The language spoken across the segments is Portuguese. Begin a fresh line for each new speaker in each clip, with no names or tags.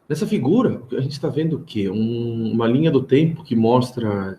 Nessa figura, a gente está vendo o quê? Uma linha do tempo que mostra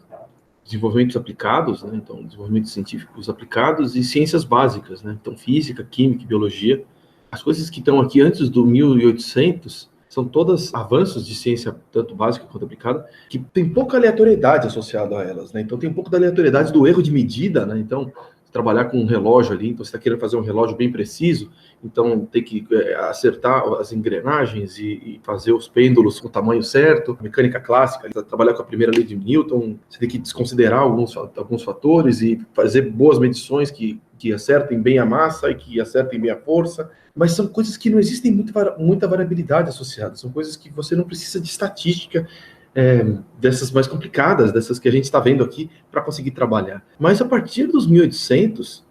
desenvolvimentos aplicados, né? Então, desenvolvimentos científicos aplicados e ciências básicas, né? Então, física, química e biologia. As coisas que estão aqui antes do 1800 são todas avanços de ciência, tanto básica quanto aplicada, que tem pouca aleatoriedade associada a elas, né? Então, tem um pouco da aleatoriedade do erro de medida, né? Então, trabalhar com um relógio ali, então você está querendo fazer um relógio bem preciso, então tem que acertar as engrenagens e fazer os pêndulos com o tamanho certo, mecânica clássica, trabalhar com a primeira lei de Newton, você tem que desconsiderar alguns fatores e fazer boas medições que acertem bem a massa e que acertem bem a força, mas são coisas que não existem muita variabilidade associada, são coisas que você não precisa de estatística, dessas mais complicadas, dessas que a gente está vendo aqui, para conseguir trabalhar. Mas a partir dos 1800,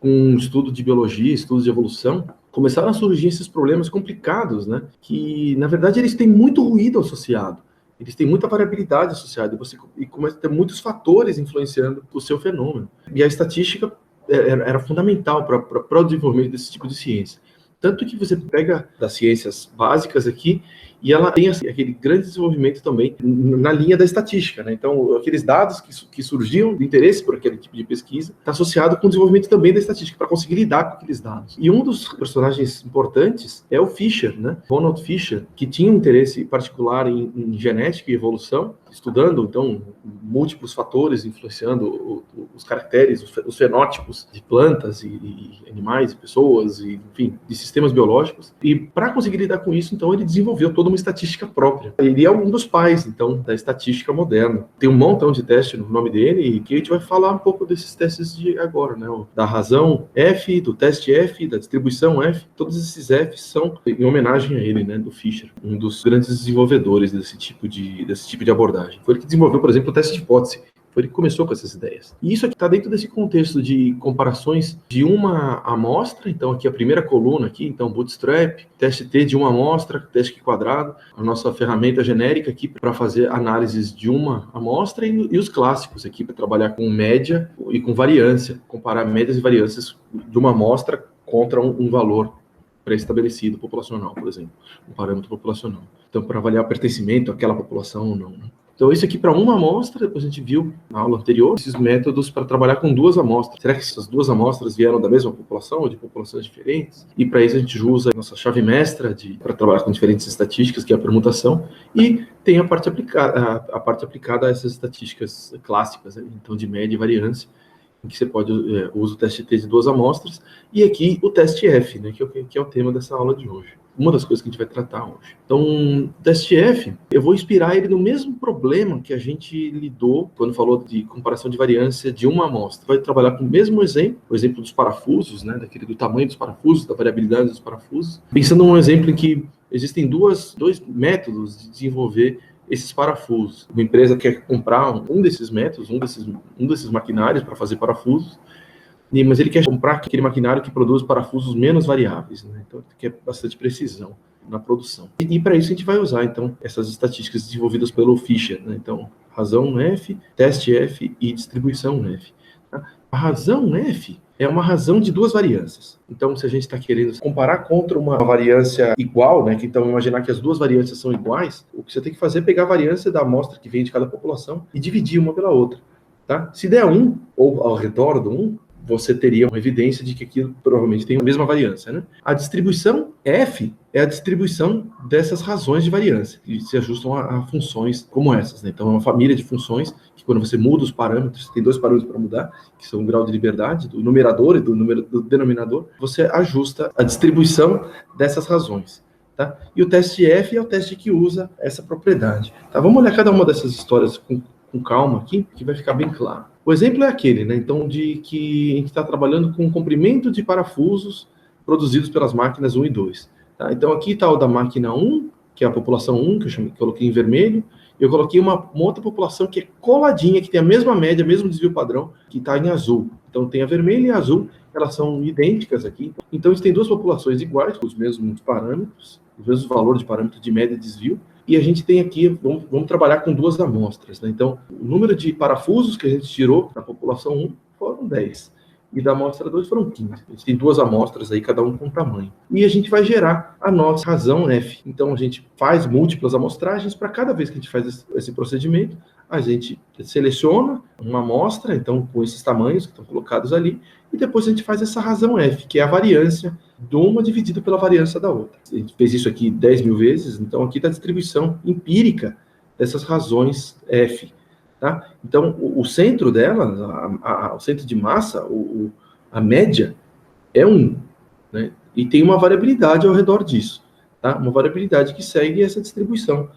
com estudo de biologia, estudos de evolução, começaram a surgir esses problemas complicados, né? Que, na verdade, eles têm muito ruído associado, eles têm muita variabilidade associada, e começa a ter muitos fatores influenciando o seu fenômeno. E a estatística era fundamental para o desenvolvimento desse tipo de ciência. Tanto que você pega das ciências básicas aqui, e ela tem aquele grande desenvolvimento também na linha da estatística, né? Então, aqueles dados que surgiam de interesse por aquele tipo de pesquisa está associado com o desenvolvimento também da estatística, para conseguir lidar com aqueles dados. E um dos personagens importantes é o Fisher, né? Ronald Fisher, que tinha um interesse particular em genética e evolução, estudando, então, múltiplos fatores influenciando os caracteres, os fenótipos de plantas e animais, e pessoas, e, enfim, de sistemas biológicos. E para conseguir lidar com isso, então, ele desenvolveu toda uma estatística própria. Ele é um dos pais, então, da estatística moderna. Tem um montão de testes no nome dele, e que a gente vai falar um pouco desses testes de agora, né? Da razão F, do teste F, da distribuição F. Todos esses Fs são em homenagem a ele, né? Do Fisher, um dos grandes desenvolvedores desse tipo de abordagem. Foi ele que desenvolveu, por exemplo, o teste de hipótese. Foi ele que começou com essas ideias. E isso aqui está dentro desse contexto de comparações de uma amostra. Então, aqui a primeira coluna, aqui, então, bootstrap, teste T de uma amostra, teste Q quadrado, a nossa ferramenta genérica aqui para fazer análises de uma amostra e os clássicos aqui para trabalhar com média e com variância, comparar médias e variâncias de uma amostra contra um valor pré-estabelecido populacional, por exemplo, um parâmetro populacional. Então, para avaliar o pertencimento àquela população ou não, né? Então, isso aqui para uma amostra, depois a gente viu na aula anterior, esses métodos para trabalhar com duas amostras. Será que essas duas amostras vieram da mesma população ou de populações diferentes? E para isso a gente usa a nossa chave mestra para trabalhar com diferentes estatísticas, que é a permutação, e tem a parte aplicada a essas estatísticas clássicas, né? Então, de média e variância, em que você pode usar o teste T de duas amostras, e aqui o teste F, né, que é o tema dessa aula de hoje. Uma das coisas que a gente vai tratar hoje. Então, o teste F, eu vou inspirar ele no mesmo problema que a gente lidou quando falou de comparação de variância de uma amostra. Vai trabalhar com o mesmo exemplo, o exemplo dos parafusos, né, do tamanho dos parafusos, da variabilidade dos parafusos, pensando num exemplo em que existem dois métodos de desenvolver esses parafusos. Uma empresa quer comprar um desses métodos, um desses maquinários para fazer parafusos, mas ele quer comprar aquele maquinário que produz parafusos menos variáveis, né? Então, quer bastante precisão na produção. E para isso a gente vai usar, então, essas estatísticas desenvolvidas pelo Fisher, né? Então, razão F, teste F e distribuição F. A razão F é uma razão de duas variâncias. Então, se a gente está querendo comparar contra uma variância igual, né? Então, imaginar que as duas variâncias são iguais, o que você tem que fazer é pegar a variância da amostra que vem de cada população e dividir uma pela outra, tá? Se der 1, ou ao redor do 1, você teria uma evidência de que aquilo provavelmente tem a mesma variância, né? A distribuição F é a distribuição dessas razões de variância, que se ajustam a funções como essas, né? Então, é uma família de funções que, quando você muda os parâmetros, tem dois parâmetros para mudar, que são o grau de liberdade do numerador e do denominador, você ajusta a distribuição dessas razões, tá? E o teste F é o teste que usa essa propriedade, tá? Vamos olhar cada uma dessas histórias com calma aqui, que vai ficar bem claro. O exemplo é aquele, né? Então, de que a gente está trabalhando com o comprimento de parafusos produzidos pelas máquinas 1 e 2. Tá? Então, aqui está o da máquina 1, que é a população 1, que eu coloquei em vermelho. Eu coloquei uma outra população que é coladinha, que tem a mesma média, mesmo desvio padrão, que está em azul. Então, tem a vermelha e a azul, elas são idênticas aqui. Então, a gente tem duas populações iguais, com os mesmos parâmetros, os mesmos valores de parâmetro de média e desvio. E a gente tem aqui, vamos trabalhar com duas amostras, né? Então, o número de parafusos que a gente tirou da população 1 foram 10. e da amostra 2 foram 15. A gente tem 2 amostras aí, cada um com tamanho. E a gente vai gerar a nossa razão F. Então, a gente faz múltiplas amostragens. Para cada vez que a gente faz esse procedimento, a gente seleciona uma amostra, então, com esses tamanhos que estão colocados ali, e depois a gente faz essa razão F, que é a variância de uma dividida pela variância da outra. A gente fez isso aqui 10 mil vezes, então aqui está a distribuição empírica dessas razões F. Tá? Então, o centro dela, o centro de massa, a média, é 1. Né? E tem uma variabilidade ao redor disso. Tá? Uma variabilidade que segue essa distribuição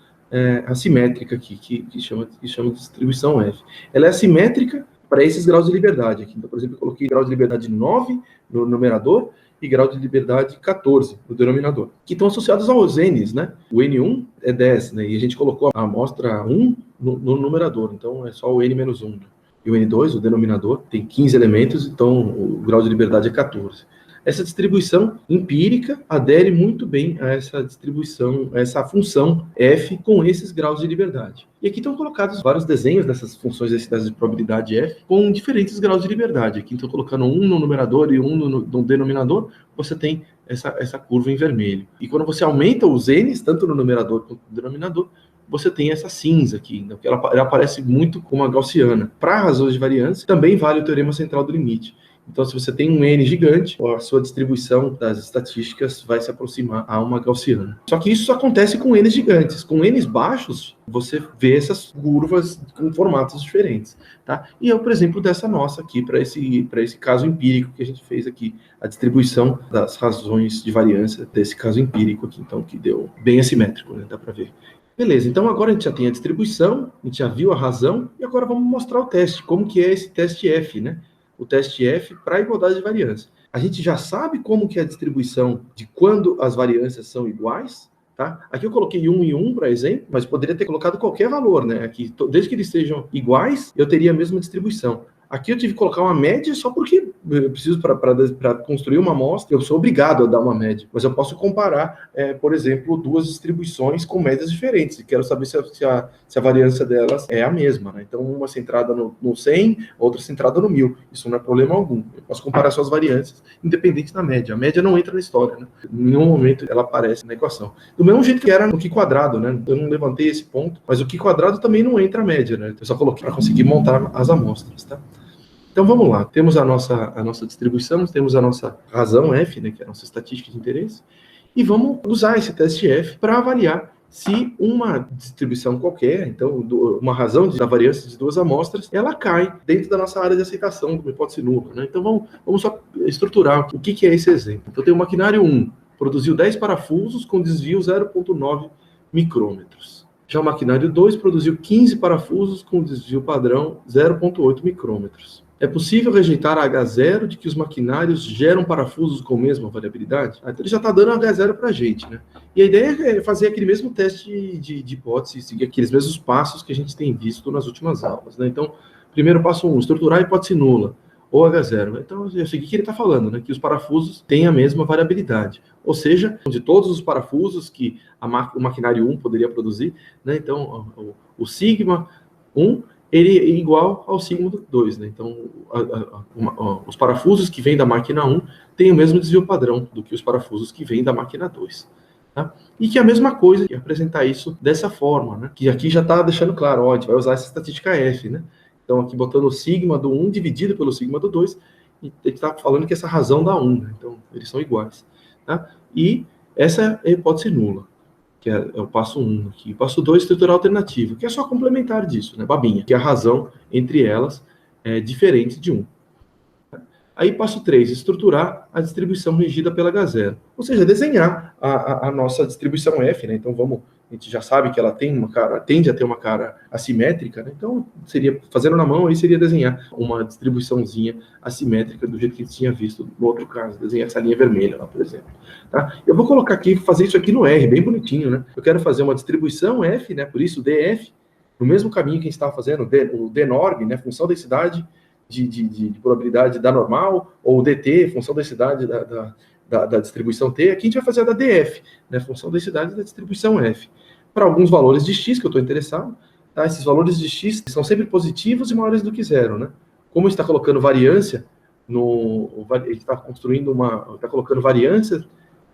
assimétrica aqui, que chama de distribuição F. Ela é assimétrica para esses graus de liberdade aqui. Então, por exemplo, eu coloquei grau de liberdade 9 no numerador e grau de liberdade 14 no denominador, que estão associados aos N's, né? O N1 é 10, né? E a gente colocou a amostra 1 no numerador, então é só o N menos 1. E o N2, o denominador, tem 15 elementos, então o grau de liberdade é 14. Essa distribuição empírica adere muito bem a essa distribuição, a essa função F com esses graus de liberdade. E aqui estão colocados vários desenhos dessas funções densidade de probabilidade F com diferentes graus de liberdade. Aqui estou colocando um no numerador e um no denominador, você tem essa curva em vermelho. E quando você aumenta os N's, tanto no numerador quanto no denominador, você tem essa cinza aqui, que ela aparece muito como a gaussiana. Para razões de variância, também vale o teorema central do limite. Então, se você tem um N gigante, a sua distribuição das estatísticas vai se aproximar a uma gaussiana. Só que isso acontece com N's gigantes. Com N's baixos, você vê essas curvas com formatos diferentes. Tá? E é o exemplo dessa nossa aqui, para esse caso empírico que a gente fez aqui, a distribuição das razões de variância desse caso empírico aqui, então, que deu bem assimétrico, né? Dá para ver. Beleza, então agora a gente já tem a distribuição, a gente já viu a razão, e agora vamos mostrar o teste, como que é esse teste F, né? O teste F para a igualdade de variância. A gente já sabe como que é a distribuição de quando as variâncias são iguais, tá? Aqui eu coloquei 1 e 1, para exemplo, mas poderia ter colocado qualquer valor, né? Aqui, desde que eles sejam iguais, eu teria a mesma distribuição. Aqui eu tive que colocar uma média só porque eu preciso, para construir uma amostra, eu sou obrigado a dar uma média. Mas eu posso comparar, por exemplo, duas distribuições com médias diferentes. E quero saber se a variância delas é a mesma. Né? Então, uma centrada no 100, outra centrada no 1000. Isso não é problema algum. Eu posso comparar suas variâncias, independente da média. A média não entra na história. Né? Em nenhum momento ela aparece na equação. Do mesmo jeito que era no Q quadrado. Né? Eu não levantei esse ponto, mas o Q quadrado também não entra a média. Né? Eu só coloquei para conseguir montar as amostras. Tá? Então vamos lá, temos a nossa distribuição, temos a nossa razão F, né, que é a nossa estatística de interesse, e vamos usar esse teste F para avaliar se uma distribuição qualquer, então uma razão da variância de duas amostras, ela cai dentro da nossa área de aceitação de uma hipótese nula. Né? Então vamos só estruturar o que é esse exemplo. Então tem o maquinário 1, produziu 10 parafusos com desvio 0,9 micrômetros. Já o maquinário 2 produziu 15 parafusos com desvio padrão 0,8 micrômetros. É possível rejeitar a H0 de que os maquinários geram parafusos com a mesma variabilidade? Então ele já está dando a H0 para a gente, né? E a ideia é fazer aquele mesmo teste de hipótese, seguir aqueles mesmos passos que a gente tem visto nas últimas aulas, né? Então, primeiro passo 1, estruturar a hipótese nula, ou H0. Então, eu sei o que ele está falando, né? Que os parafusos têm a mesma variabilidade. Ou seja, de todos os parafusos que o maquinário 1 poderia produzir, né? Então, o sigma 1 ele é igual ao sigma 2, né? Então, os parafusos que vêm da máquina 1 têm o mesmo desvio padrão do que os parafusos que vêm da máquina 2. Tá? E que é a mesma coisa, que apresentar isso dessa forma, né? Que aqui já está deixando claro, ó, a gente vai usar essa estatística F, né? Então, aqui botando o sigma do 1 dividido pelo sigma do 2, e ele está falando que essa razão dá 1, né? Então, eles são iguais. Tá? E essa é a hipótese nula, que é o passo 1 aqui. O passo 2, estruturar alternativo, que é só complementar disso, né, babinha, que a razão entre elas é diferente de 1. Aí, passo 3, estruturar a distribuição regida pela H0. Ou seja, desenhar a nossa distribuição F, né? Então, a gente já sabe que ela tende a ter uma cara assimétrica, né? Então, seria, fazendo na mão, aí seria desenhar uma distribuiçãozinha assimétrica do jeito que a gente tinha visto no outro caso, desenhar essa linha vermelha lá, por exemplo. Tá? Eu vou colocar aqui, fazer isso aqui no R, bem bonitinho, né? Eu quero fazer uma distribuição F, né? Por isso, DF, no mesmo caminho que a gente estava fazendo, o dnorm, né? Função densidade de probabilidade da normal, ou o dt, função densidade da distribuição T, aqui a gente vai fazer a da df, né, função densidade da distribuição F. Para alguns valores de x que eu estou interessado, tá, esses valores de x são sempre positivos e maiores do que zero. Né? Como está colocando variância, A gente está construindo está colocando variância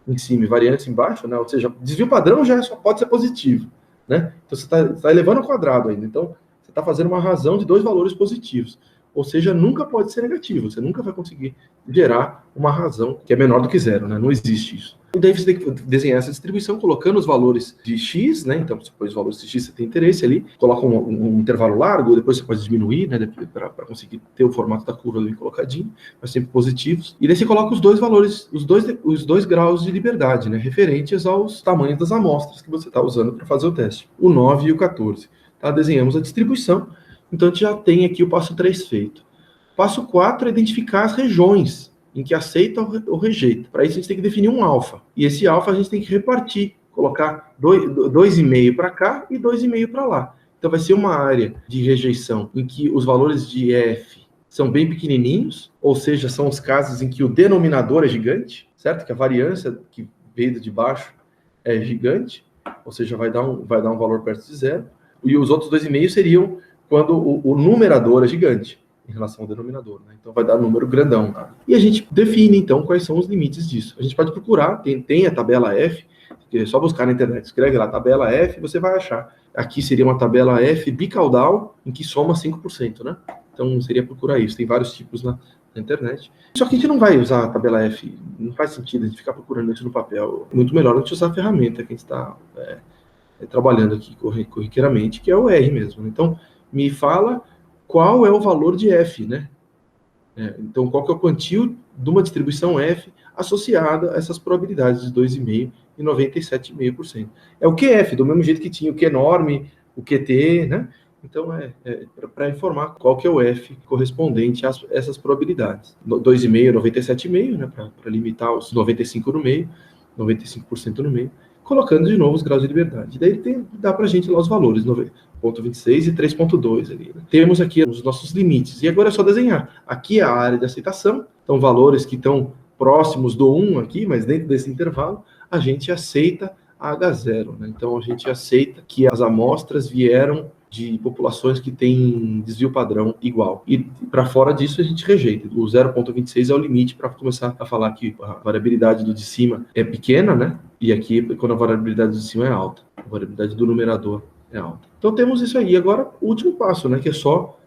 em cima e variância embaixo, né? Ou seja, desvio padrão já só pode ser positivo, né? Então você está elevando ao quadrado ainda. Então você está fazendo uma razão de dois valores positivos. Ou seja, nunca pode ser negativo. Você nunca vai conseguir gerar uma razão que é menor do que zero, né? Não existe isso. E daí você tem que desenhar essa distribuição colocando os valores de x, né? Então, você põe os valores de x, você tem interesse ali, coloca um intervalo largo, depois você pode diminuir, né? Para conseguir ter o formato da curva bem colocadinho, mas sempre positivos. E daí você coloca os dois valores, os dois graus de liberdade, né? Referentes aos tamanhos das amostras que você está usando para fazer o teste, o 9 e o 14. Tá? Desenhamos a distribuição, então a gente já tem aqui o passo 3 feito. Passo 4 é identificar as regiões em que aceita ou rejeita. Para isso, a gente tem que definir um alfa. E esse alfa a gente tem que repartir, colocar 2,5 para cá e 2,5 para lá. Então, vai ser uma área de rejeição em que os valores de F são bem pequenininhos, ou seja, são os casos em que o denominador é gigante, certo? Que a variância que veio de baixo é gigante, ou seja, vai dar um valor perto de zero. E os outros 2,5 seriam quando o numerador é gigante em relação ao denominador, né? Então vai dar número grandão. Tá? E a gente define, então, quais são os limites disso. A gente pode procurar, tem a tabela F, é só buscar na internet, escreve lá, tabela F, você vai achar. Aqui seria uma tabela F bicaudal, em que soma 5%, né? Então seria procurar isso, tem vários tipos na internet. Só que a gente não vai usar a tabela F, não faz sentido a gente ficar procurando isso no papel. É muito melhor a gente usar a ferramenta que a gente está trabalhando aqui corriqueiramente, que é o R mesmo. Então, me fala qual é o valor de F, né? Então, qual que é o quantio de uma distribuição F associada a essas probabilidades de 2,5% e 97,5%. É o QF, do mesmo jeito que tinha o Q-norm, o QT, né? Então, para informar qual que é o F correspondente a essas probabilidades. 2,5% 97,5%, né? Para limitar os 95% no meio, 95% no meio, colocando de novo os graus de liberdade. Daí dá para a gente lá os valores, 0,26 e 3,2 ali. Né? Temos aqui os nossos limites. E agora é só desenhar. Aqui é a área de aceitação, então valores que estão próximos do 1 aqui, mas dentro desse intervalo, a gente aceita a H0. Né? Então a gente aceita que as amostras vieram de populações que têm desvio padrão igual. E para fora disso a gente rejeita. O 0,26 é o limite para começar a falar que a variabilidade do de cima é pequena, né? E aqui, quando a variabilidade de cima é alta, a variabilidade do numerador é alta. Então temos isso aí. Agora, o último passo, né? Que é só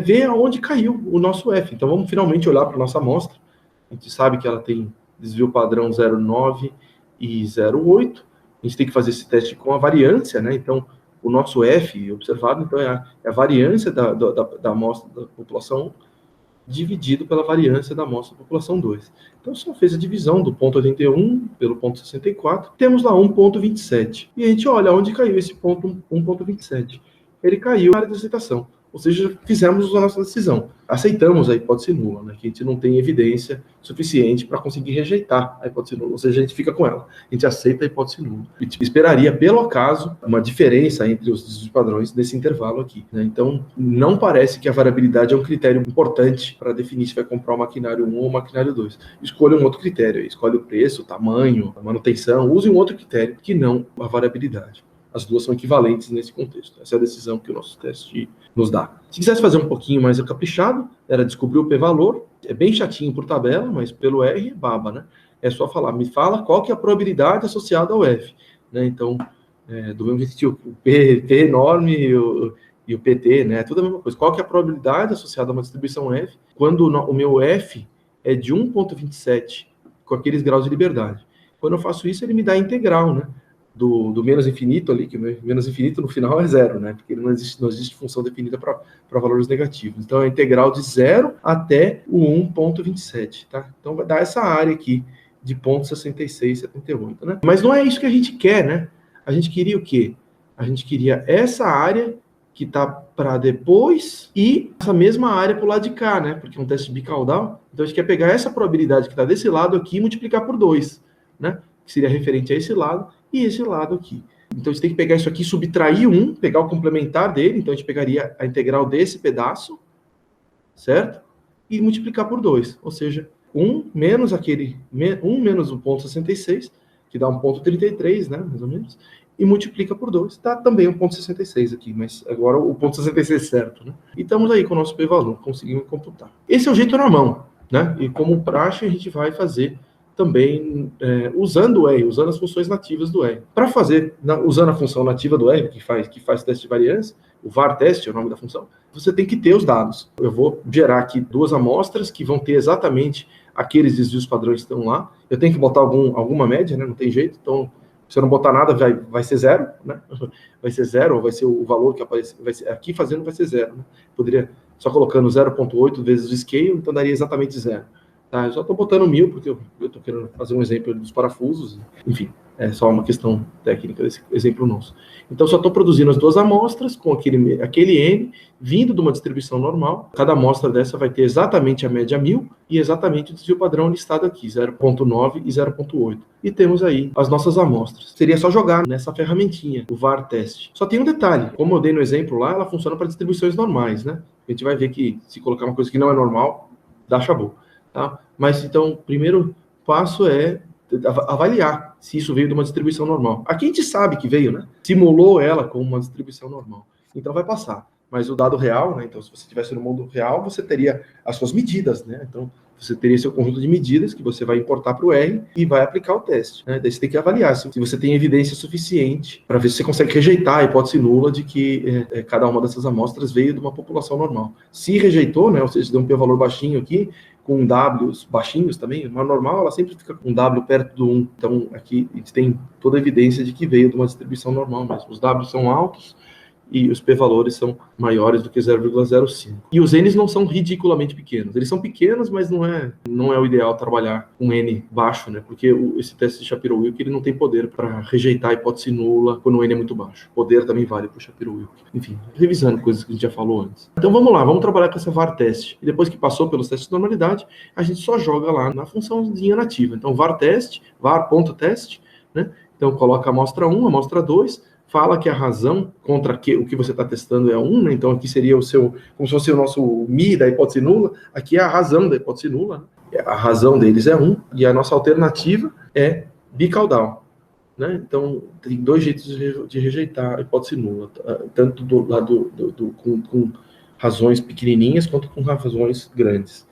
ver aonde caiu o nosso F. Então vamos finalmente olhar para a nossa amostra. A gente sabe que ela tem desvio padrão 0,9 e 0,8. A gente tem que fazer esse teste com a variância, né? Então, o nosso F observado, então, é a variância da amostra da população 1 dividido pela variância da amostra da população 2. Então, só fez a divisão do ponto 81 pelo ponto 64, temos lá 1,27. E a gente olha onde caiu esse ponto 1,27. Ele caiu na área de aceitação. Ou seja, fizemos a nossa decisão. Aceitamos a hipótese nula, né? Que a gente não tem evidência suficiente para conseguir rejeitar a hipótese nula. Ou seja, a gente fica com ela. A gente aceita a hipótese nula. E esperaria, pelo acaso, uma diferença entre os padrões nesse intervalo aqui. Né? Então, não parece que a variabilidade é um critério importante para definir se vai comprar o maquinário 1 ou o maquinário 2. Escolha um outro critério. Escolhe o preço, o tamanho, a manutenção. Use um outro critério que não a variabilidade. As duas são equivalentes nesse contexto. Essa é a decisão que o nosso teste nos dá. Se quisesse fazer um pouquinho mais caprichado, era descobrir o p-valor. É bem chatinho por tabela, mas pelo R é baba, né? É só falar, me fala qual que é a probabilidade associada ao F. Né? Então, do mesmo jeito que o P enorme e o PT, né? É tudo a mesma coisa. Qual que é a probabilidade associada a uma distribuição F quando o meu F é de 1,27 com aqueles graus de liberdade? Quando eu faço isso, ele me dá a integral, né? Do menos infinito ali, que menos infinito no final é zero, né? Porque não existe função definida para valores negativos. Então, é a integral de 0 até o 1,27, tá? Então, vai dar essa área aqui de 0,6678, né? Mas não é isso que a gente quer, né? A gente queria o quê? A gente queria essa área que está para depois e essa mesma área para o lado de cá, né? Porque é um teste bicaudal. Então, a gente quer pegar essa probabilidade que está desse lado aqui e multiplicar por 2, né? Que seria referente a esse lado e esse lado aqui. Então, a gente tem que pegar isso aqui, subtrair 1, pegar o complementar dele. Então, a gente pegaria a integral desse pedaço, certo? E multiplicar por 2. Ou seja, 1 menos 1 menos o ponto 66, que dá 1,33, né? Mais ou menos. E multiplica por 2. Dá também 1,66 aqui, mas agora o ponto 66 certo, né? E estamos aí com o nosso p-valor, conseguimos computar. Esse é o jeito na mão. né? E como praxe, a gente vai fazer também usando o R, usando as funções nativas do R. Para fazer, usando a função nativa do R, que faz teste de variância, o var teste é o nome da função, você tem que ter os dados. Eu vou gerar aqui duas amostras que vão ter exatamente aqueles desvios padrões que estão lá. Eu tenho que botar alguma média, né? Não tem jeito. Então, se eu não botar nada, vai ser zero, né? Vai ser zero, ou vai ser o valor que aparece, aqui fazendo vai ser zero, né? Poderia, só colocando 0,8 vezes o scale, então daria exatamente zero. Tá, eu só estou botando 1000, porque eu estou querendo fazer um exemplo dos parafusos. Enfim, é só uma questão técnica desse exemplo nosso. Então, só estou produzindo as duas amostras com aquele N, vindo de uma distribuição normal. Cada amostra dessa vai ter exatamente a média 1000 e exatamente o desvio padrão listado aqui, 0,9 e 0,8. E temos aí as nossas amostras. Seria só jogar nessa ferramentinha, o var teste. Só tem um detalhe. Como eu dei no exemplo lá, ela funciona para distribuições normais, né? A gente vai ver que se colocar uma coisa que não é normal, dá chabu. Tá? Mas, então, o primeiro passo é avaliar se isso veio de uma distribuição normal. Aqui a gente sabe que veio, né? Simulou ela com uma distribuição normal. Então, vai passar. Mas o dado real, né? Então, se você estivesse no mundo real, você teria as suas medidas, né? Então, você teria seu conjunto de medidas que você vai importar para o R e vai aplicar o teste. Né? Daí você tem que avaliar se você tem evidência suficiente para ver se você consegue rejeitar a hipótese nula de que cada uma dessas amostras veio de uma população normal. Se rejeitou, né? Ou seja, deu um p-valor baixinho aqui, com Ws baixinhos também, uma normal ela sempre fica com W perto do 1. Então, aqui a gente tem toda a evidência de que veio de uma distribuição normal mesmo. Os W são altos e os p-valores são maiores do que 0,05. E os n's não são ridiculamente pequenos. Eles são pequenos, mas não é o ideal trabalhar com n baixo, né? Porque esse teste de Shapiro-Wilk ele não tem poder para rejeitar a hipótese nula quando o n é muito baixo. O poder também vale para o Shapiro-Wilk. Enfim, revisando coisas que a gente já falou antes. Então vamos lá, vamos trabalhar com essa var teste. E depois que passou pelos testes de normalidade, a gente só joga lá na funçãozinha nativa. Então var teste, var.teste, né? Então coloca a amostra 1, a amostra 2, fala que a razão contra o que você está testando é 1, né? Então aqui seria como se fosse o nosso mi da hipótese nula, aqui é a razão da hipótese nula, né? A razão deles é 1, e a nossa alternativa é bicaudal, né? Então tem dois jeitos de rejeitar a hipótese nula, tanto do lado com razões pequenininhas, quanto com razões grandes.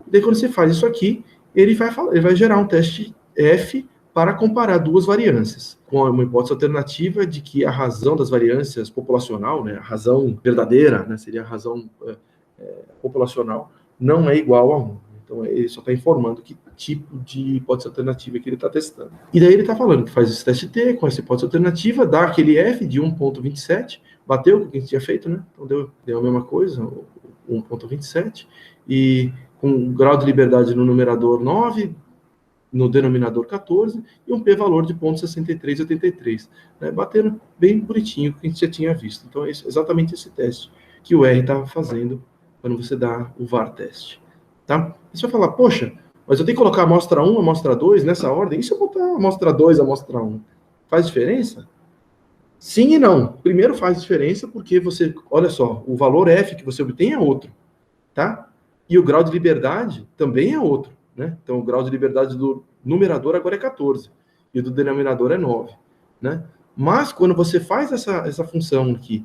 E daí quando você faz isso aqui, ele vai gerar um teste F para comparar duas variâncias, com uma hipótese alternativa de que a razão das variâncias populacional, né, a razão verdadeira, né, seria a razão populacional, não é igual a 1. Então, ele só está informando que tipo de hipótese alternativa que ele está testando. E daí ele está falando que faz esse teste T com essa hipótese alternativa, dá aquele F de 1,27, bateu com o que a gente tinha feito, né? Então, deu a mesma coisa, 1,27, e com um grau de liberdade no numerador 9, no denominador 14, e um p-valor de 0,6383, né, batendo bem bonitinho que a gente já tinha visto. Então, é exatamente esse teste que o R estava fazendo quando você dá o var teste. Tá? E você vai falar, poxa, mas eu tenho que colocar a amostra 1, a amostra 2 nessa ordem? E se eu botar a amostra 2, a amostra 1? Faz diferença? Sim e não. Primeiro faz diferença porque você, olha só, o valor F que você obtém é outro, tá? E o grau de liberdade também é outro. Né? Então, o grau de liberdade do numerador agora é 14, e do denominador é 9. Né? Mas, quando você faz essa função aqui,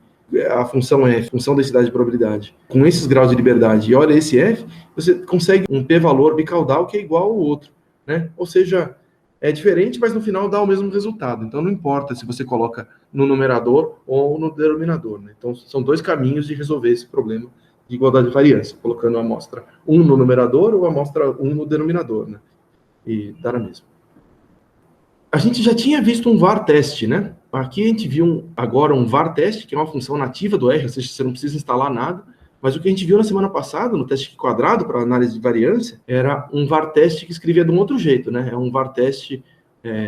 a função F, função densidade de probabilidade, com esses graus de liberdade, e olha esse F, você consegue um p-valor bicaudal que é igual ao outro. Né? Ou seja, é diferente, mas no final dá o mesmo resultado. Então, não importa se você coloca no numerador ou no denominador. Né? Então, são dois caminhos de resolver esse problema de igualdade de variância, colocando a amostra 1 no numerador ou a amostra 1 no denominador, né? E dá na mesma. A gente já tinha visto um var teste, né? Aqui a gente viu agora um var teste, que é uma função nativa do R, ou seja, você não precisa instalar nada, mas o que a gente viu na semana passada, no teste quadrado para análise de variância, era um var teste que escrevia de um outro jeito, né? É um var teste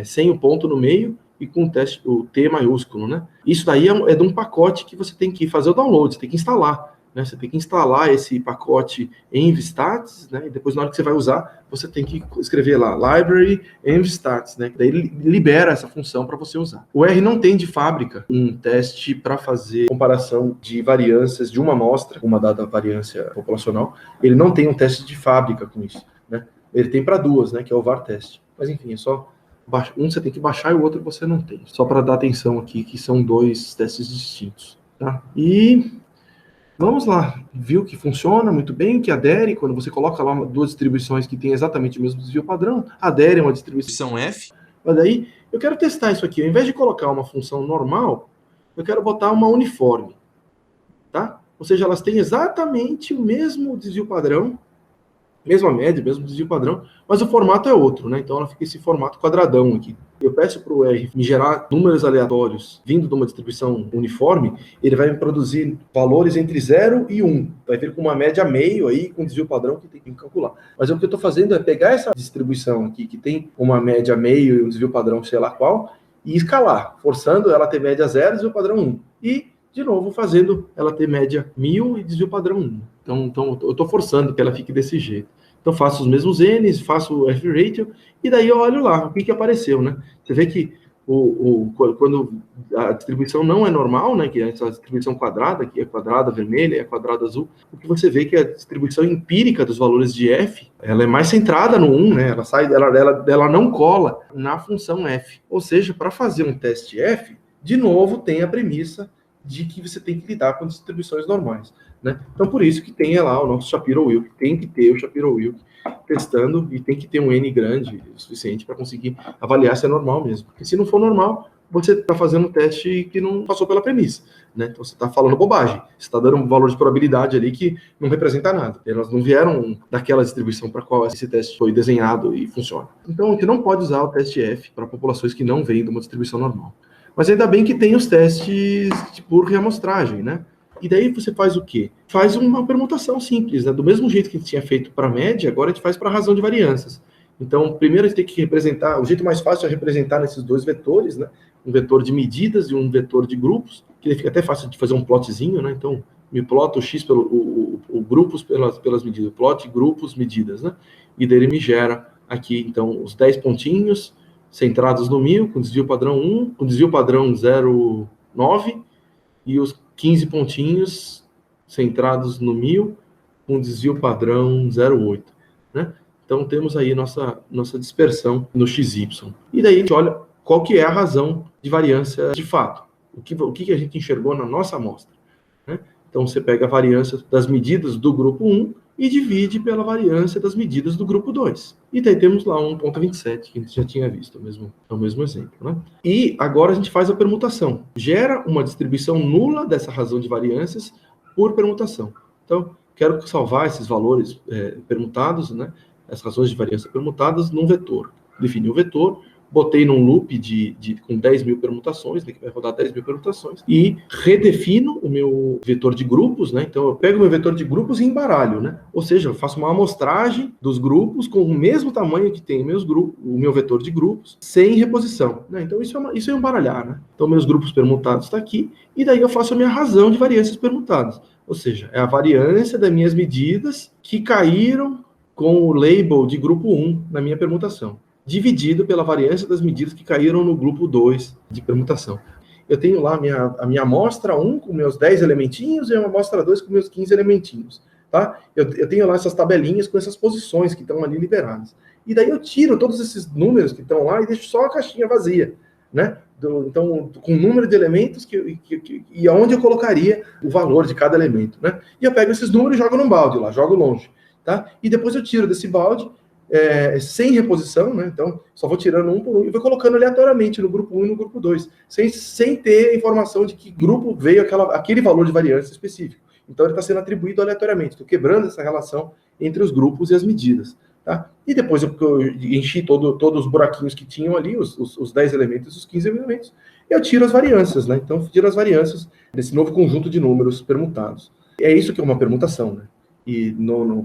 sem o ponto no meio e com o T maiúsculo, né? Isso daí é de um pacote que você tem que fazer o download, você tem que instalar. Né, você tem que instalar esse pacote envstats, né, e depois na hora que você vai usar, você tem que escrever lá, library envstats, né, daí ele libera essa função para você usar. O R não tem de fábrica um teste para fazer comparação de variâncias de uma amostra, uma dada variância populacional, ele não tem um teste de fábrica com isso. Né, ele tem para duas, né, que é o var teste. Mas enfim, é só um você tem que baixar e o outro você não tem. Só para dar atenção aqui que são dois testes distintos. Tá? E Vamos lá, viu que funciona muito bem, que adere, quando você coloca lá duas distribuições que têm exatamente o mesmo desvio padrão, adere a uma distribuição F, mas daí eu quero testar isso aqui, ao invés de colocar uma função normal, eu quero botar uma uniforme, tá? Ou seja, elas têm exatamente o mesmo desvio padrão, mesma média, mesmo desvio padrão, mas o formato é outro, né? Então ela fica esse formato quadradão aqui. Eu peço para o R me gerar números aleatórios vindo de uma distribuição uniforme, ele vai me produzir valores entre 0 e 1. Vai vir com uma média meio aí, com desvio padrão que tem que calcular. Mas o que eu estou fazendo é pegar essa distribuição aqui, que tem uma média meio e um desvio padrão sei lá qual, e escalar, forçando ela a ter média 0 e desvio padrão 1. E de novo, fazendo ela ter média 1000 e desvio padrão 1. Então eu estou forçando que ela fique desse jeito. Então, faço os mesmos N's, faço o F-ratio, e daí eu olho lá, o que apareceu, né? Você vê que quando a distribuição não é normal, né, que é essa distribuição quadrada, que é quadrada vermelha e a quadrada azul, o que você vê que a distribuição empírica dos valores de F, ela é mais centrada no 1, né? Ela não cola na função F. Ou seja, para fazer um teste F, de novo, tem a premissa de que você tem que lidar com distribuições normais, né? Então, por isso que tem lá o nosso Shapiro-Wilk, tem que ter o Shapiro-Wilk testando e tem que ter um N grande o suficiente para conseguir avaliar se é normal mesmo. Porque se não for normal, você está fazendo um teste que não passou pela premissa, né? Então, você está falando bobagem, você está dando um valor de probabilidade ali que não representa nada. Elas não vieram daquela distribuição para qual esse teste foi desenhado e funciona. Então, a gente não pode usar o teste F para populações que não vêm de uma distribuição normal. Mas ainda bem que tem os testes por reamostragem, né? E daí você faz o quê? Faz uma permutação simples, né? Do mesmo jeito que a gente tinha feito para a média, agora a gente faz para a razão de variâncias. Então, primeiro a gente tem que representar, o jeito mais fácil é representar nesses dois vetores, né? Um vetor de medidas e um vetor de grupos, que fica até fácil de fazer um plotzinho, né? Então, me ploto o x pelo o grupos pelas medidas, plot grupos, medidas, né? E daí ele me gera aqui, então, os 10 pontinhos, centrados no 1000, com desvio padrão 1, com desvio padrão 0,9, e os 15 pontinhos centrados no 1000, com desvio padrão 0,8, né? Então, temos aí nossa dispersão no XY. E daí a gente olha qual que é a razão de variância de fato. O que a gente enxergou na nossa amostra, né? Então, você pega a variância das medidas do grupo 1 e divide pela variância das medidas do grupo 2. E daí temos lá 1,27, que a gente já tinha visto, é o mesmo exemplo, né? E agora a gente faz a permutação. Gera uma distribuição nula dessa razão de variâncias por permutação. Então, quero salvar esses valores permutados, né? As razões de variância permutadas num vetor. Defini o vetor, botei num loop com 10 mil permutações, né, que vai rodar 10 mil permutações, e redefino o meu vetor de grupos, né? Então eu pego o meu vetor de grupos e embaralho, né? Ou seja, eu faço uma amostragem dos grupos com o mesmo tamanho que tem o meu vetor de grupos, sem reposição, né? Então isso é embaralhar, né? Então meus grupos permutados estão aqui, e daí eu faço a minha razão de variâncias permutadas. Ou seja, é a variância das minhas medidas que caíram com o label de grupo 1 na minha permutação, dividido pela variância das medidas que caíram no grupo 2 de permutação. Eu tenho lá a minha amostra 1 com meus 10 elementinhos e a amostra 2 com meus 15 elementinhos, tá? Eu tenho lá essas tabelinhas com essas posições que estão ali liberadas. E daí eu tiro todos esses números que estão lá e deixo só a caixinha vazia, né? Então, com o número de elementos e aonde eu colocaria o valor de cada elemento, né? E eu pego esses números e jogo num balde lá, jogo longe, tá? E depois eu tiro desse balde sem reposição, né? Então, só vou tirando um por um e vou colocando aleatoriamente no grupo 1 e no grupo 2, sem ter informação de que grupo veio aquele valor de variância específico. Então, ele está sendo atribuído aleatoriamente. Estou quebrando essa relação entre os grupos e as medidas, tá? E depois eu enchi todos os buraquinhos que tinham ali, os 10 elementos e os 15 elementos, eu tiro as variâncias, né? Então, tiro as variâncias desse novo conjunto de números permutados. É isso que é uma permutação, né? E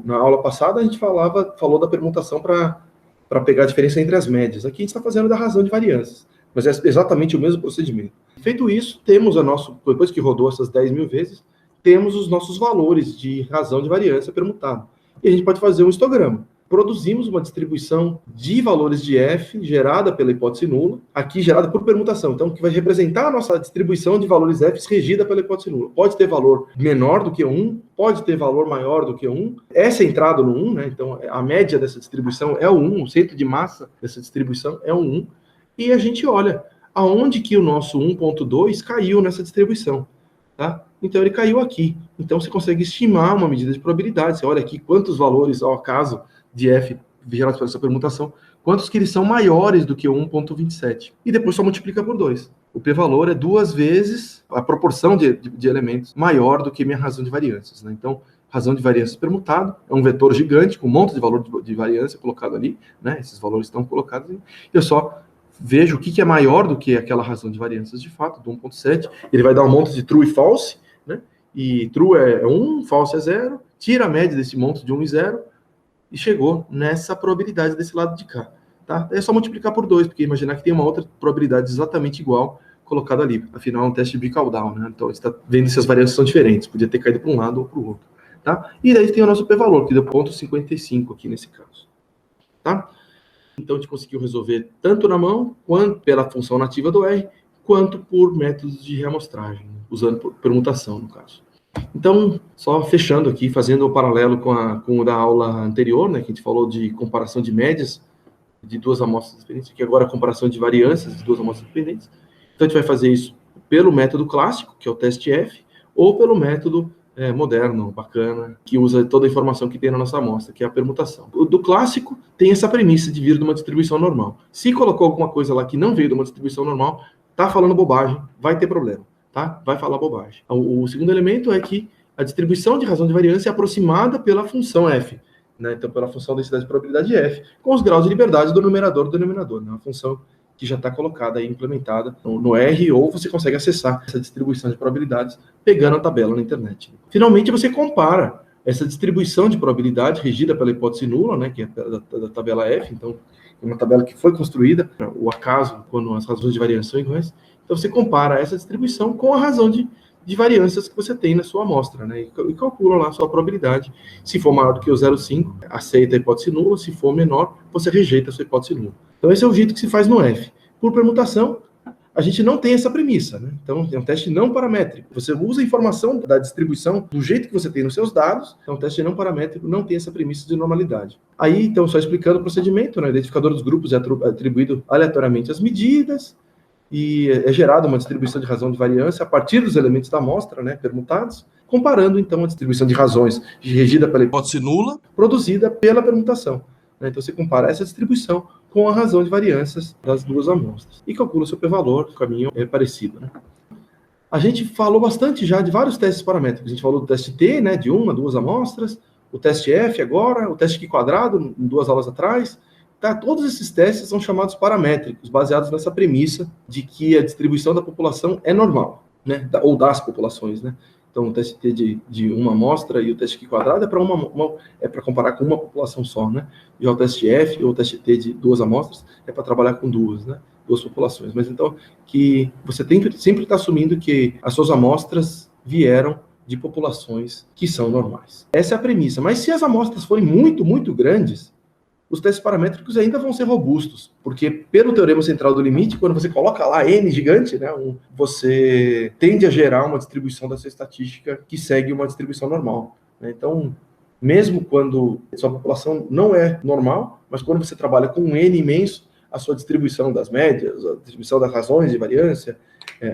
na aula passada a gente falou da permutação para pegar a diferença entre as médias. Aqui a gente está fazendo da razão de variâncias, mas é exatamente o mesmo procedimento. Feito isso, temos depois que rodou essas 10 mil vezes, temos os nossos valores de razão de variância permutado. E a gente pode fazer um histograma. Produzimos uma distribuição de valores de F gerada pela hipótese nula, aqui gerada por permutação, então que vai representar a nossa distribuição de valores F regida pela hipótese nula. Pode ter valor menor do que 1, pode ter valor maior do que 1, é centrado no 1, né? Então a média dessa distribuição é o 1, o centro de massa dessa distribuição é o 1, e a gente olha aonde que o nosso 1.2 caiu nessa distribuição. tá? Então ele caiu aqui. Então você consegue estimar uma medida de probabilidade. Você olha aqui quantos valores ao acaso de f gerados por essa permutação, quantos que eles são maiores do que 1,27. E depois só multiplica por 2. O p-valor é 2 vezes a proporção de elementos maior do que minha razão de variâncias, né? Então, razão de variâncias permutado é um vetor gigante com um monte de valor de variância colocado ali, né? Esses valores estão colocados ali. Eu só vejo o que é maior do que aquela razão de variâncias de fato, do 1,7. Ele vai dar um monte de true e false, né? E true é 1, false é 0, tira a média desse monte de 1 e 0 e chegou nessa probabilidade desse lado de cá. Tá? É só multiplicar por 2, porque imaginar que tem uma outra probabilidade exatamente igual colocada ali. Afinal, é um teste bicaudal, né? Então, você está vendo se as variâncias são diferentes. Podia ter caído para um lado ou para o outro. Tá? E daí tem o nosso p-valor, que deu 0,55 aqui nesse caso. Tá? Então, a gente conseguiu resolver tanto na mão, quanto pela função nativa do R, quanto por métodos de reamostragem, usando permutação, no caso. Então, só fechando aqui, fazendo o paralelo com o da aula anterior, né, que a gente falou de comparação de médias de duas amostras diferentes, que agora é a comparação de variâncias de duas amostras diferentes. Então, a gente vai fazer isso pelo método clássico, que é o teste F, ou pelo método moderno, bacana, que usa toda a informação que tem na nossa amostra, que é a permutação. O do clássico tem essa premissa de vir de uma distribuição normal. Se colocou alguma coisa lá que não veio de uma distribuição normal, tá falando bobagem, vai ter problema, tá? Vai falar bobagem. O segundo elemento é que a distribuição de razão de variância é aproximada pela função f, né? Então, pela função densidade de probabilidade f, com os graus de liberdade do numerador e do denominador, né? Uma função que já está colocada e implementada no R, ou você consegue acessar essa distribuição de probabilidades pegando a tabela na internet. Finalmente, você compara essa distribuição de probabilidade regida pela hipótese nula, né, que é da tabela F, então, é uma tabela que foi construída, o acaso, quando as razões de variância são iguais. Então, você compara essa distribuição com a razão de variâncias que você tem na sua amostra, né, e calcula lá a sua probabilidade. Se for maior do que o 0,5, aceita a hipótese nula, se for menor, você rejeita a sua hipótese nula. Então, esse é o jeito que se faz no F. Por permutação, a gente não tem essa premissa, né? Então, é um teste não paramétrico. Você usa a informação da distribuição do jeito que você tem nos seus dados, é um teste não paramétrico, não tem essa premissa de normalidade. Aí, então, só explicando o procedimento, né? O identificador dos grupos é atribuído aleatoriamente às medidas, e é gerada uma distribuição de razão de variância a partir dos elementos da amostra, né, permutados, comparando, então, a distribuição de razões regida pela hipótese nula, produzida pela permutação. Né? Então, você compara essa distribuição com a razão de variâncias das duas amostras. E calcula o seu p-valor, o caminho é parecido. Né? A gente falou bastante já de vários testes paramétricos. A gente falou do teste T, né, de 1 a 2 amostras, o teste F agora, o teste Q quadrado, em 2 aulas atrás. Tá? Todos esses testes são chamados paramétricos, baseados nessa premissa de que a distribuição da população é normal, né? Ou das populações, né? Então, o teste T de uma amostra e o teste Q quadrado é para comparar com uma população só, né? E o teste F ou o teste T de 2 amostras é para trabalhar com duas, né? 2 populações. Mas então, que você sempre está assumindo que as suas amostras vieram de populações que são normais. Essa é a premissa. Mas se as amostras forem muito, muito grandes, os testes paramétricos ainda vão ser robustos, porque pelo teorema central do limite, quando você coloca lá n gigante, né, você tende a gerar uma distribuição dessa estatística que segue uma distribuição normal. Né? Então, mesmo quando sua população não é normal, mas quando você trabalha com um n imenso, a sua distribuição das médias, a distribuição das razões de variância,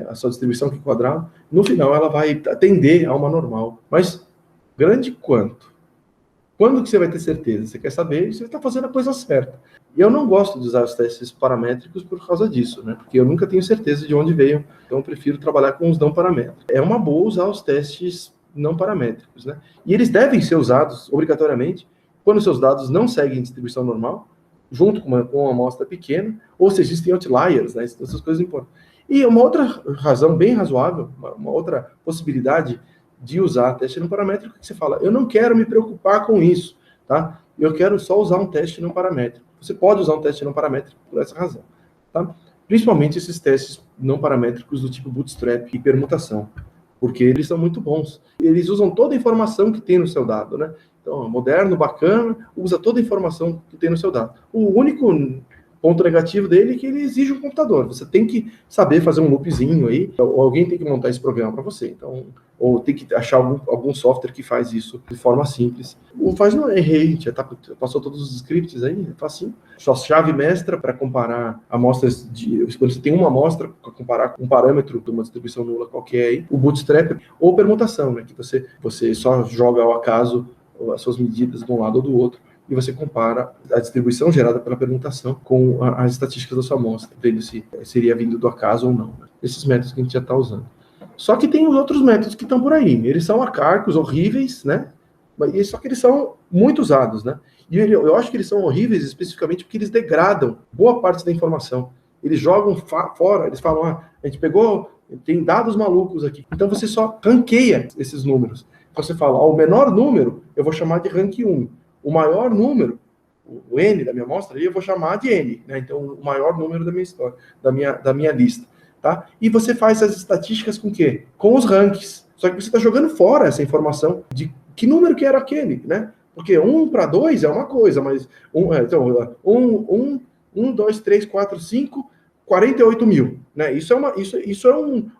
a sua distribuição Q quadrado, no final ela vai tender a uma normal. Mas grande quanto? Quando que você vai ter certeza? Você quer saber se você está fazendo a coisa certa. E eu não gosto de usar os testes paramétricos por causa disso, né? Porque eu nunca tenho certeza de onde veio, então eu prefiro trabalhar com os não paramétricos. É uma boa usar os testes não paramétricos, né? E eles devem ser usados obrigatoriamente quando seus dados não seguem distribuição normal, junto com uma amostra pequena, ou se existem outliers, né? Essas coisas importam. E uma outra razão bem razoável, uma outra possibilidade de usar teste não paramétrico, que você fala, eu não quero me preocupar com isso, tá? Eu quero só usar um teste não paramétrico. Você pode usar um teste não paramétrico por essa razão, tá? Principalmente esses testes não paramétricos do tipo bootstrap e permutação, porque eles são muito bons. Eles usam toda a informação que tem no seu dado, né? Então, moderno, bacana, usa toda a informação que tem no seu dado. O único
ponto negativo dele é que ele exige um computador. Você tem que saber fazer um loopzinho aí, ou alguém tem que montar esse programa para você. Então, ou tem que achar algum software que faz isso de forma simples. O faz não errei, já passou todos os scripts aí, é facinho. Só chave mestra para comparar amostras quando você tem uma amostra, para comparar com um parâmetro de uma distribuição nula qualquer aí, o bootstrap, ou permutação, né, que você só joga ao acaso as suas medidas de um lado ou do outro, e você compara a distribuição gerada pela permutação com as estatísticas da sua amostra, vendo se seria vindo do acaso ou não. Esses métodos que a gente já está usando. Só que tem os outros métodos que estão por aí. Eles são arcaicos, horríveis, né? Só que eles são muito usados, né? E eu acho que eles são horríveis especificamente porque eles degradam boa parte da informação. Eles jogam fora, eles falam, a gente pegou, tem dados malucos aqui. Então você só ranqueia esses números. Então você fala, o menor número eu vou chamar de rank 1. O maior número, o N da minha amostra, eu vou chamar de N, né? Então, o maior número da minha história, da minha lista, tá? E você faz as estatísticas com o quê? Com os ranks. Só que você está jogando fora essa informação de que número que era aquele, né? Porque 1 para 2 é uma coisa, mas 2, 3, 4, 5, 48 mil, né?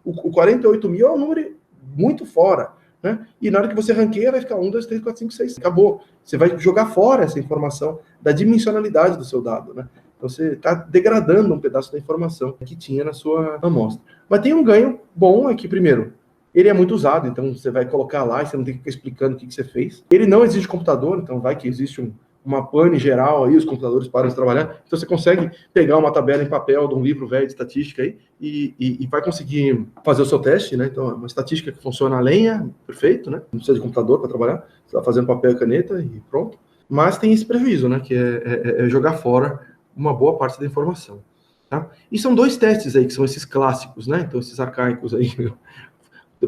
O 48 mil é um número muito fora, né? E na hora que você ranqueia, vai ficar 1, 2, 3, 4, 5, 6. Acabou. Você vai jogar fora essa informação da dimensionalidade do seu dado, né? Então você está degradando um pedaço da informação que tinha na sua amostra. Mas tem um ganho bom aqui, primeiro. Ele é muito usado, então você vai colocar lá e você não tem que ficar explicando o que você fez. Ele não exige computador, então vai que existe uma pane geral aí, os computadores param de trabalhar. Então você consegue pegar uma tabela em papel de um livro velho de estatística aí e vai conseguir fazer o seu teste, né? Então é uma estatística que funciona a lenha, perfeito, né? Não precisa de computador para trabalhar, você está fazendo papel e caneta e pronto. Mas tem esse prejuízo, né? Que é jogar fora uma boa parte da informação. Tá? E são 2 testes aí, que são esses clássicos, né? Então esses arcaicos aí,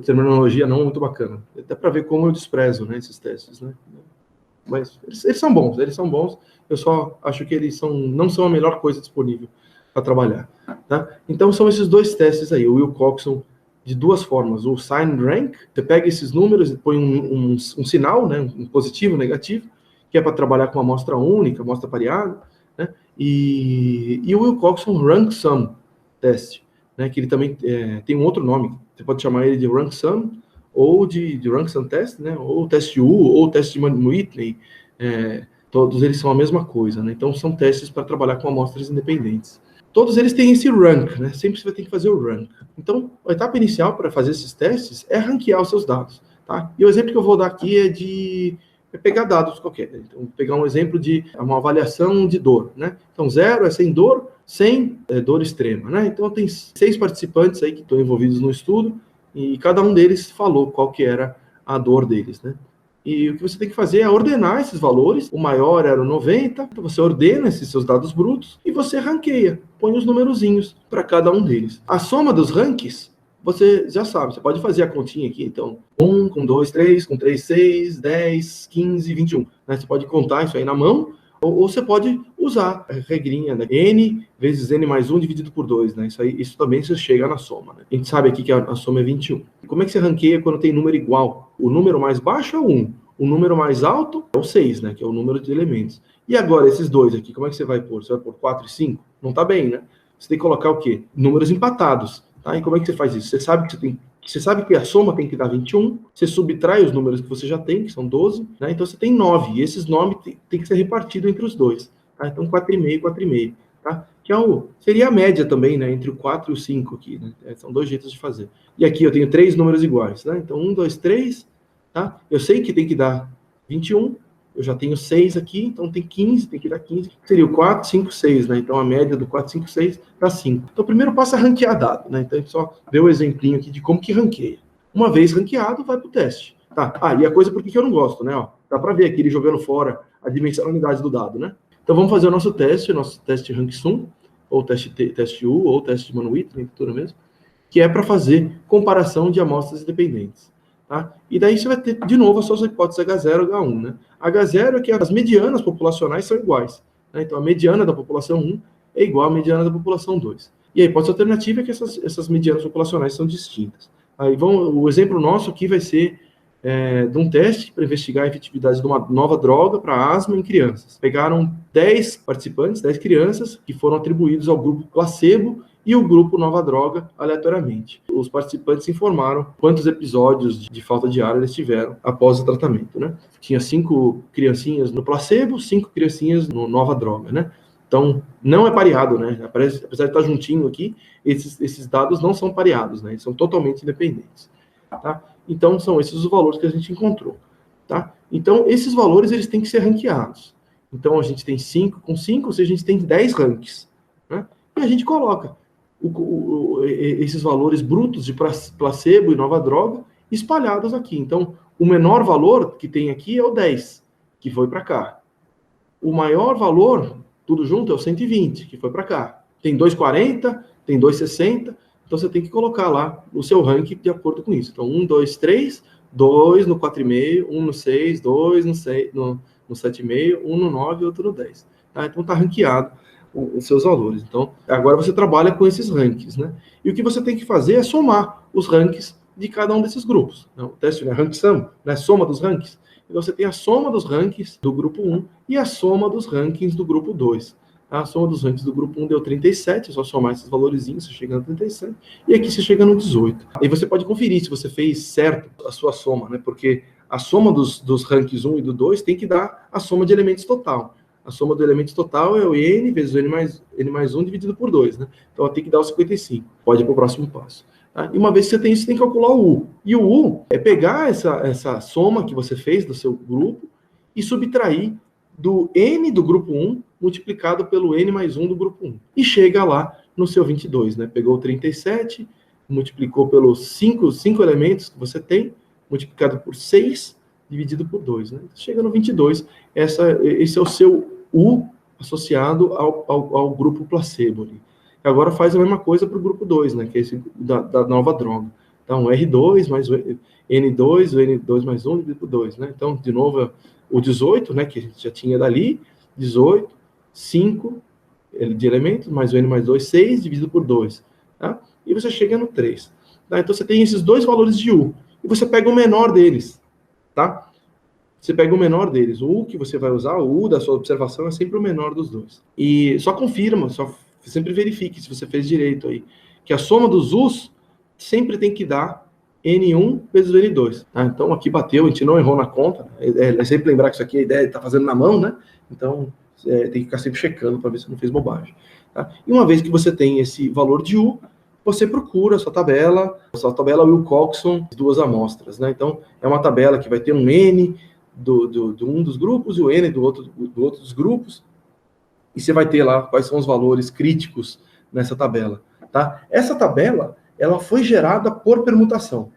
terminologia não muito bacana. Dá para ver como eu desprezo, né, esses testes, né? Mas eles são bons, eu só acho que eles não são a melhor coisa disponível para trabalhar, tá? Então são esses 2 testes aí, o Wilcoxon de 2 formas, o sign rank, você pega esses números e põe um sinal, né, um positivo, um negativo, que é para trabalhar com uma amostra única, amostra pareada, né, e o Wilcoxon rank sum test, né, que ele também tem um outro nome, você pode chamar ele de rank sum, ou de rank sum test, né, ou teste U, ou teste de Whitney, todos eles são a mesma coisa, né, então são testes para trabalhar com amostras independentes. Todos eles têm esse rank, né, sempre você vai ter que fazer o rank. Então, a etapa inicial para fazer esses testes é ranquear os seus dados, tá? E o exemplo que eu vou dar aqui é pegar dados qualquer, né? Então, pegar um exemplo de uma avaliação de dor, né? Então, 0 é sem dor, 100 é dor extrema, né? Então, tem 6 participantes aí que estão envolvidos no estudo, e cada um deles falou qual que era a dor deles, né? E o que você tem que fazer é ordenar esses valores. O maior era o 90, então você ordena esses seus dados brutos e você ranqueia, põe os numerozinhos para cada um deles. A soma dos rankings, você já sabe, você pode fazer a continha aqui, então, 1, com 2, 3, com 3, 6, 10, 15, 21. Né? Você pode contar isso aí na mão, ou você pode usar a regrinha, né? N vezes N mais 1 dividido por 2, né? Isso também você chega na soma, né? A gente sabe aqui que a soma é 21. Como é que você ranqueia quando tem número igual? O número mais baixo é o 1. O número mais alto é o 6, né? Que é o número de elementos. E agora, esses dois aqui, como é que você vai pôr? Você vai pôr 4 e 5? Não tá bem, né? Você tem que colocar o quê? Números empatados, tá? E como é que você faz isso? Você sabe que a soma tem que dar 21, você subtrai os números que você já tem, que são 12, né? Então você tem 9, e esses 9 tem que ser repartido entre os dois, tá? Então 4,5, 4,5, tá? Que seria a média também, né? Entre o 4 e o 5 aqui, né? São 2 jeitos de fazer. E aqui eu tenho 3 números iguais, né? Então 1, 2, 3, tá? Eu sei que tem que dar 21, eu já tenho 6 aqui, então tem 15, tem que dar 15. Seria o 4, 5, 6, né? Então a média do 4, 5, 6 dá 5. Então primeiro passo é ranquear dado, né? Então a gente só vê o exemplinho aqui de como que ranqueia. Uma vez ranqueado, vai pro teste. Tá? E a coisa por que eu não gosto, né? Ó, dá para ver aqui ele jogando fora a unidade do dado, né? Então vamos fazer o nosso teste rank sum, ou teste U, ou teste de Mann-Whitney, tudo mesmo, que é para fazer comparação de amostras independentes. Tá? E daí você vai ter, de novo, as suas hipóteses H0 e H1. Né? H0 é que as medianas populacionais são iguais. Né? Então, a mediana da população 1 é igual à mediana da população 2. E a hipótese alternativa é que essas medianas populacionais são distintas. Aí o exemplo nosso aqui vai ser
de um teste para investigar a efetividade de uma nova droga para asma em crianças. Pegaram 10 participantes, 10 crianças, que foram atribuídos ao grupo placebo e o grupo nova droga aleatoriamente. Os participantes informaram quantos episódios de falta de ar eles tiveram após o tratamento, né? Tinha 5 criancinhas no placebo, 5 criancinhas no nova droga, né? Então, não é pareado, né? Apesar de estar juntinho aqui, esses dados não são pareados, né? Eles são totalmente independentes, tá? Então, são esses os valores que a gente encontrou, tá? Então, esses valores, eles têm que ser ranqueados. Então, a gente tem 5 com 5, ou seja, a gente tem 10 ranks, né? E a gente coloca esses valores brutos de placebo e nova droga espalhados aqui. Então, o menor valor que tem aqui é o 10, que foi para cá. O maior valor, tudo junto, é o 120, que foi para cá. Tem 240, tem 260, então você tem que colocar lá o seu ranking de acordo com isso. Então, 1, 2, 3, 2 no 4,5, 1 no 6, 2 no 7,5, 1 no 9 e outro no 10. Tá? Então, está ranqueado os seus valores. Então, agora você trabalha com esses rankings, né? E o que você tem que fazer é somar os rankings de cada um desses grupos. Então, o teste, né? Rank sum, né? Soma dos rankings. Então, você tem a soma dos rankings do grupo 1 e a soma dos rankings do grupo 2. A soma dos rankings do grupo 1 deu 37, é só somar esses valorzinhos, você chega no 37, e aqui você chega no 18. E você pode conferir se você fez certo a sua soma, né? Porque a soma dos rankings 1 e do 2 tem que dar a soma de elementos total. A soma do elemento total é o n vezes o n mais 1 dividido por 2, né? Então, tem que dar o 55. Pode ir para o próximo passo. Tá? E uma vez que você tem isso, você tem que calcular o U. E o U é pegar essa soma que você fez do seu grupo e subtrair do n do grupo 1 multiplicado pelo n mais 1 do grupo 1. E chega lá no seu 22, né? Pegou o 37, multiplicou pelos 5 elementos que você tem, multiplicado por 6, dividido por 2, né? Chega no 22. Esse é o seu U associado ao grupo placebo ali. Agora faz a mesma coisa para o grupo 2, né? Que é esse da nova droga. Então, R2 mais o N2, o N2 mais 1 dividido por 2, né? Então, de novo, o 18, né? Que a gente já tinha dali, 18, 5 de elementos, mais o N mais 2, 6 dividido por 2, tá? E você chega no 3. Tá? Então, você tem esses dois valores de U. E você pega o menor deles, tá? Você pega o menor deles. O U que você vai usar, o U da sua observação, é sempre o menor dos dois. E só confirma, sempre verifique se você fez direito aí, que a soma dos U's sempre tem que dar N1 vezes o N2. Tá? Então, aqui bateu, a gente não errou na conta. É sempre lembrar que isso aqui a ideia está fazendo na mão, né? Então, tem que ficar sempre checando para ver se não fez bobagem. Tá? E uma vez que você tem esse valor de U, você procura a sua tabela Wilcoxon, duas amostras, né? Então, é uma tabela que vai ter um N do um dos grupos e o N do outro dos grupos, e você vai ter lá quais são os valores críticos nessa tabela, tá? Essa tabela, ela foi gerada por permutação,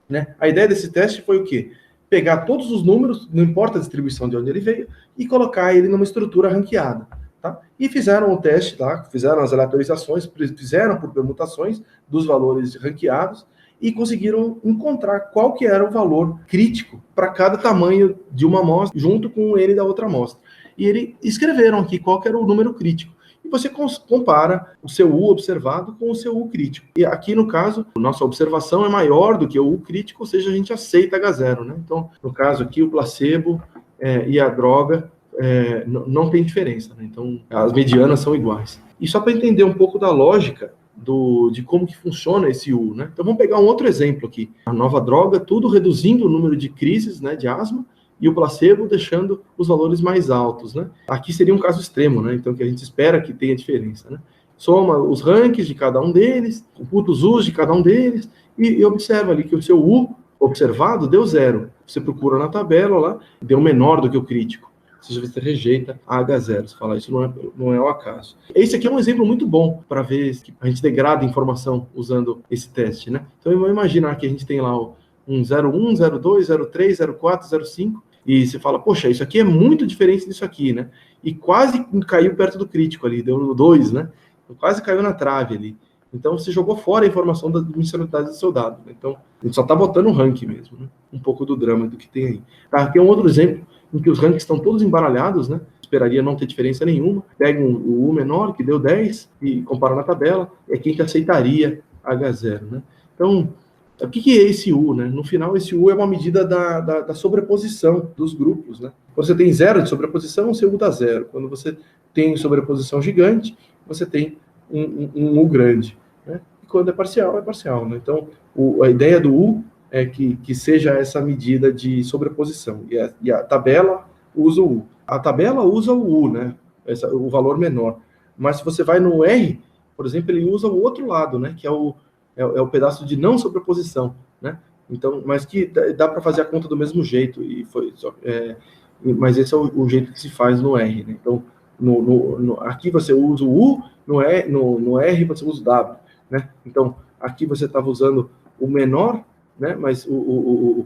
né? A ideia desse teste foi o quê? Pegar todos os números, não importa a distribuição de onde ele veio, e colocar ele numa estrutura ranqueada, tá? E fizeram o teste lá, fizeram as aleatorizações, fizeram por permutações dos valores ranqueados, e conseguiram encontrar qual que era o valor crítico para cada tamanho de uma amostra, junto com o N da outra amostra. E eles escreveram aqui qual que era o número crítico. E você compara o seu U observado com o seu U crítico. E aqui, no caso, a nossa observação é maior do que o U crítico, ou seja, a gente aceita H0, né? Então, no caso aqui, o placebo e a droga não tem diferença, né? Então, as medianas são iguais. E só para entender um pouco da lógica de como que funciona esse U, né? Então, vamos pegar um outro exemplo aqui. A nova droga, tudo reduzindo o número de crises, né, de asma, e o placebo deixando os valores mais altos, né? Aqui seria um caso extremo, né? Então, que a gente espera que tenha diferença, né? Soma os rankings de cada um deles, computa os U's de cada um deles, e observa ali que o seu U observado deu 0. Você procura na tabela lá, deu menor do que o crítico. Ou seja, você rejeita a H0. Você fala, isso não é o acaso. Esse aqui é um exemplo muito bom para ver que a gente degrada informação usando esse teste, né? Então, vamos imaginar que a gente tem lá um 01, 02, 03, 04, 05, e você fala, poxa, isso aqui é muito diferente disso aqui, né? E quase caiu perto do crítico ali, deu no 2, né? Quase caiu na trave ali. Então, você jogou fora a informação da dimensionalidade do seu dado, né? Então, a gente só está botando o ranking mesmo, né? Um pouco do drama do que tem aí. Tá, aqui é um outro exemplo em que os rankings estão todos embaralhados, né? Esperaria não ter diferença nenhuma. Pega o U menor, que deu 10, e compara na tabela, é quem que aceitaria H0, né? Então,
O que é esse U, né? No final, esse U é uma medida da sobreposição dos grupos, né? Quando você tem zero de sobreposição, o seu U dá zero. Quando você tem sobreposição gigante, você tem um U grande, né? E quando é parcial, né? Então, a ideia do U é que seja essa medida de sobreposição. E a tabela usa o U. A tabela usa o U, né? O valor menor. Mas se você vai no R, por exemplo, ele usa o outro lado, né? Que é o pedaço de não sobreposição, né? Então, mas que dá para fazer a conta do mesmo jeito, mas esse é o jeito que se faz no R, né? Então, aqui você usa o U, no R você usa o W, né? Então, aqui você estava usando o menor, né? Mas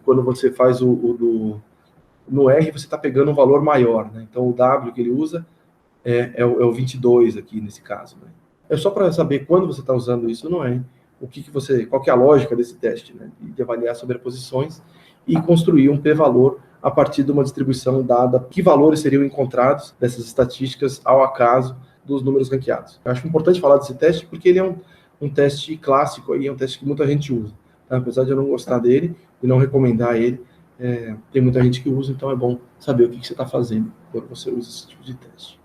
quando você faz no R, você está pegando um valor maior, né? Então, o W que ele usa é o 22 aqui, nesse caso, né? É só para saber quando você está usando isso no R, qual que é a lógica desse teste, né? De avaliar sobreposições e construir um p-valor a partir de uma distribuição dada, que valores seriam encontrados dessas estatísticas ao acaso dos números ranqueados. Eu acho importante falar desse teste porque ele é um teste clássico, aí, é um teste que muita gente usa. Tá? Apesar de eu não gostar dele e não recomendar ele, tem muita gente que usa, então é bom saber o que você está fazendo quando você usa esse tipo de teste.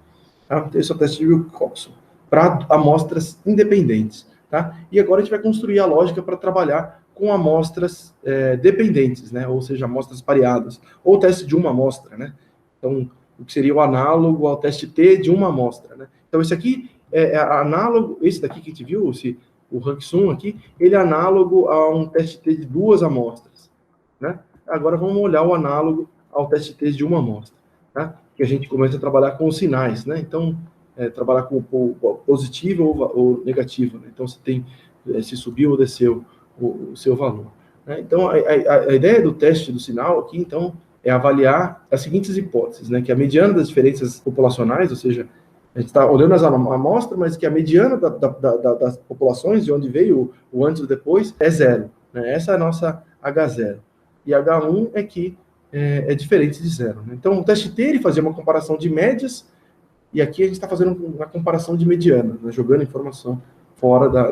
Tá? Esse é o teste de Wilcoxon, para amostras independentes. Tá? E agora a gente vai construir a lógica para trabalhar com amostras dependentes, né? Ou seja, amostras pareadas, ou teste de uma amostra, né? Então, o que seria o análogo ao teste T de uma amostra, né? Então, esse aqui é análogo, esse daqui que a gente viu, o rank sum aqui, ele é análogo a um teste T de duas amostras, né? Agora vamos olhar o análogo ao teste T de uma amostra, tá? Que a gente começa a trabalhar com os sinais, né? Então, trabalhar com o positivo ou negativo, né? Então, você tem se subiu ou desceu o seu valor, né? Então, a ideia do teste do sinal aqui, então, é avaliar as seguintes hipóteses, né? Que a mediana das diferenças populacionais, ou seja, a gente está olhando as amostras, mas que a mediana das populações, de onde veio o antes e o depois, é zero, né? Essa é a nossa H0. E H1 é que é diferente de zero, né? Então, o teste T, ele fazia uma comparação de médias, e aqui a gente está fazendo uma comparação de mediana, né? Jogando informação fora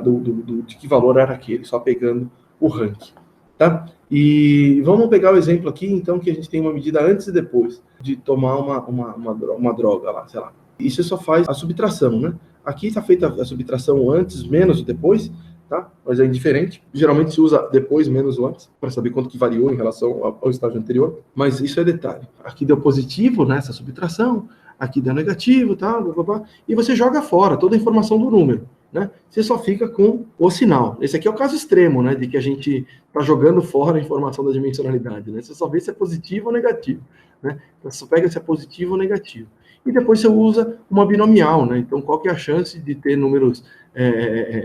de que valor era aquele, só pegando o ranking, tá? E vamos pegar o exemplo aqui, então, que a gente tem uma medida antes e depois de tomar uma droga lá, sei lá. E você só faz a subtração, né? Aqui está feita a subtração antes, menos e depois, tá? Mas é indiferente. Geralmente se usa depois, menos o antes, para saber quanto que variou em relação ao estágio anterior. Mas isso é detalhe. Aqui deu positivo nessa subtração, aqui deu negativo, tá? Blá, blá, blá, e você joga fora toda a informação do número, né? Você só fica com o sinal. Esse aqui é o caso extremo, né? De que a gente está jogando fora a informação da dimensionalidade, né? Você só vê se é positivo ou negativo, né? Então, você só pega se é positivo ou negativo. E depois você usa uma binomial, né? Então, qual que é a chance de ter números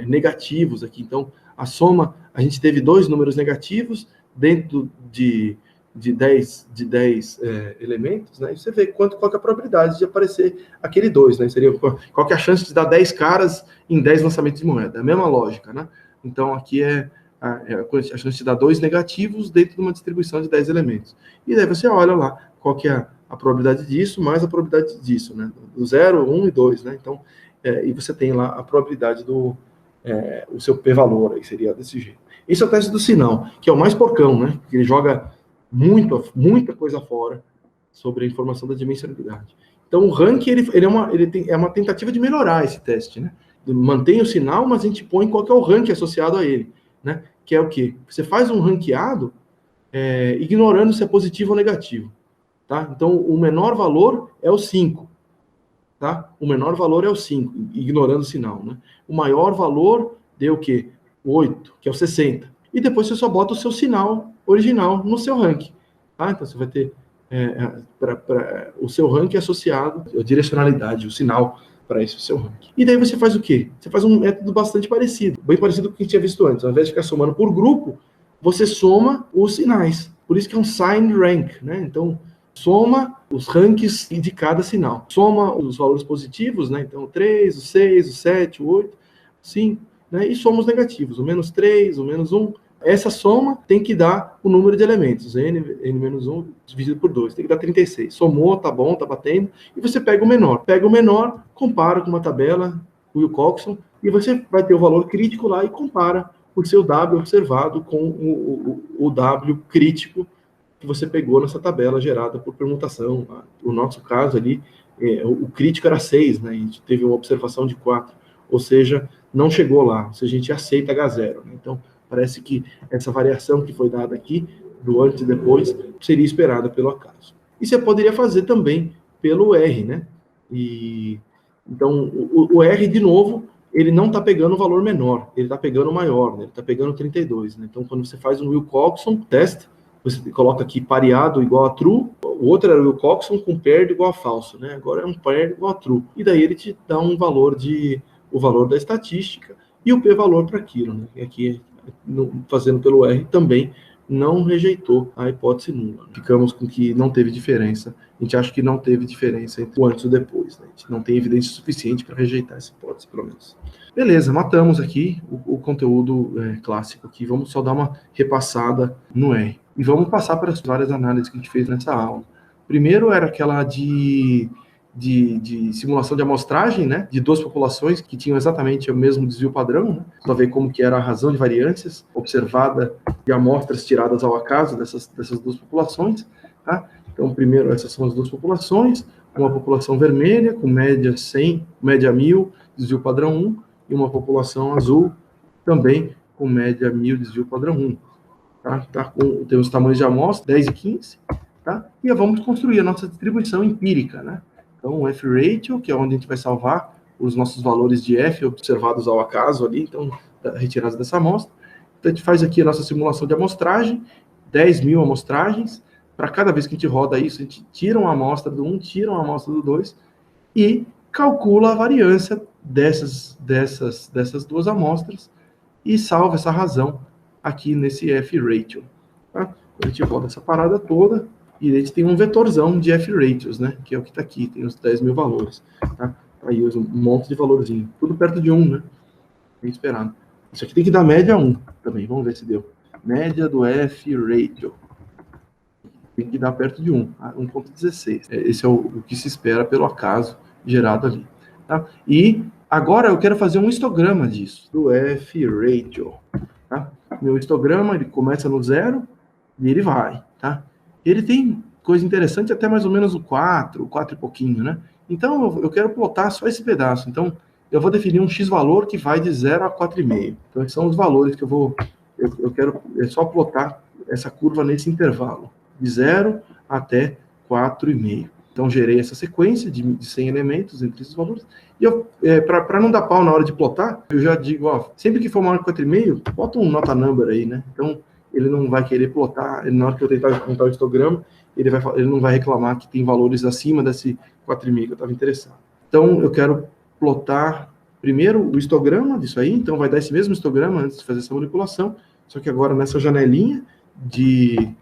negativos aqui? Então, a soma, a gente teve 2 números negativos dentro de 10 elementos, né? E você vê qual que é a probabilidade de aparecer aquele 2, né? Seria qual que é a chance de dar 10 caras em 10 lançamentos de moeda. É a mesma lógica, né? Então, aqui é a chance de dar 2 negativos dentro de uma distribuição de 10 elementos. E daí você olha lá qual que é a probabilidade disso, mais a probabilidade disso, né? Do 0, 1 e 2, né? Então, e você tem lá a probabilidade o seu p-valor, aí seria desse jeito. Esse é o teste do sinal, que é o mais porcão, né? Que ele joga muita coisa fora sobre a informação da dimensionalidade. Então, o rank, ele é uma tentativa de melhorar esse teste, né? Mantém o sinal, mas a gente põe qual que é o rank associado a ele, né? Que é o quê? Você faz um ranqueado ignorando se é positivo ou negativo. Tá? Então, o menor valor é o 5. Tá? O menor valor é o 5, ignorando o sinal. Né? O maior valor deu o quê? O 8, que é o 60. E depois você só bota o seu sinal original no seu ranking. Tá? Então, você vai ter o seu ranking associado, a direcionalidade, o sinal para esse seu ranking. E daí você faz o quê? Você faz um método bastante parecido, bem parecido com o que a gente tinha visto antes. Ao invés de ficar somando por grupo, você soma os sinais. Por isso que é um sign rank. Né? Então, soma os ranks de cada sinal. Soma os valores positivos, né? Então, o 3, o 6, o 7, o 8, 5, né? E soma os negativos, o menos 3, o menos 1. Essa soma tem que dar o número de elementos, n-1 dividido por 2, tem que dar 36. Somou, tá bom, tá batendo, e você pega o menor. Pega o menor, compara com uma tabela, o Wilcoxon, e você vai ter o valor crítico lá e compara por ser o W observado com o W crítico que você pegou nessa tabela gerada por permutação. No nosso caso ali, o crítico era 6, né? A gente teve uma observação de 4, ou seja, não chegou lá, ou seja, a gente aceita H0. Né? Então, parece que essa variação que foi dada aqui, do antes e depois, seria esperada pelo acaso. E você poderia fazer também pelo R, né? Então, o R, de novo, ele não está pegando o valor menor, ele está pegando o maior, né? Ele está pegando 32. Né? Então, quando você faz um Wilcoxon test, você coloca aqui pareado igual a true, o outro era o Wilcoxon com paired igual a falso, né? Agora é um paired igual a true. E daí ele te dá o valor da estatística e o p-valor para aquilo, né? E aqui, fazendo pelo R, também não rejeitou a hipótese nula. Ficamos com que não teve diferença. A gente acha que não teve diferença entre o antes e o depois. Né? A gente não tem evidência suficiente para rejeitar essa hipótese, pelo menos. Beleza, matamos aqui o conteúdo clássico aqui. Vamos só dar uma repassada no R. E vamos passar para as várias análises que a gente fez nessa aula. Primeiro era aquela de simulação de amostragem, né, de duas populações que tinham exatamente o mesmo desvio padrão, né, para ver como que era a razão de variâncias observada de amostras tiradas ao acaso dessas duas populações. Tá? Então, primeiro, essas são as duas populações, uma população vermelha com média 100, média 1000, desvio padrão 1, e uma população azul também com média 1000, desvio padrão 1. Tá? Tem os tamanhos de amostra, 10 e 15, tá? E vamos construir a nossa distribuição empírica, né? Então, o F-ratio, que é onde a gente vai salvar os nossos valores de F observados ao acaso ali, então, retirados dessa amostra. Então, a gente faz aqui a nossa simulação de amostragem, 10.000 amostragens. Para cada vez que a gente roda isso, a gente tira uma amostra do 1, tira uma amostra do 2 e calcula a variância dessas duas amostras e salva essa razão aqui nesse F-ratio. Tá? A gente roda essa parada toda. E a gente tem um vetorzão de F-ratios, né? Que é o que está aqui, tem os 10.000 valores. Tá? Aí um monte de valorzinho. Tudo perto de 1, né? Bem esperado. Isso aqui tem que dar média 1 também. Vamos ver se deu. Média do F-ratio. Tem que dar perto de 1. 1.16. Esse é o que se espera pelo acaso gerado ali. Tá? E agora eu quero fazer um histograma disso. Do F-ratio. Tá? Meu histograma, ele começa no 0 e ele vai. Tá? Ele tem coisa interessante até mais ou menos o 4 e pouquinho, né? Então, eu quero plotar só esse pedaço. Então, eu vou definir um x-valor que vai de 0 a 4,5. Então, esses são os valores que eu quero só plotar essa curva nesse intervalo, de 0 até 4,5. Então, gerei essa sequência de 100 elementos entre esses valores. E para não dar pau na hora de plotar, eu já digo, ó, sempre que for maior que 4,5, bota um nota number aí, né? Então, ele não vai querer plotar, na hora que eu tentar montar o histograma, ele não vai reclamar que tem valores acima desse 4,5 que eu estava interessado. Então, eu quero plotar primeiro o histograma disso aí, então vai dar esse mesmo histograma antes de fazer essa manipulação, só que agora nessa janelinha de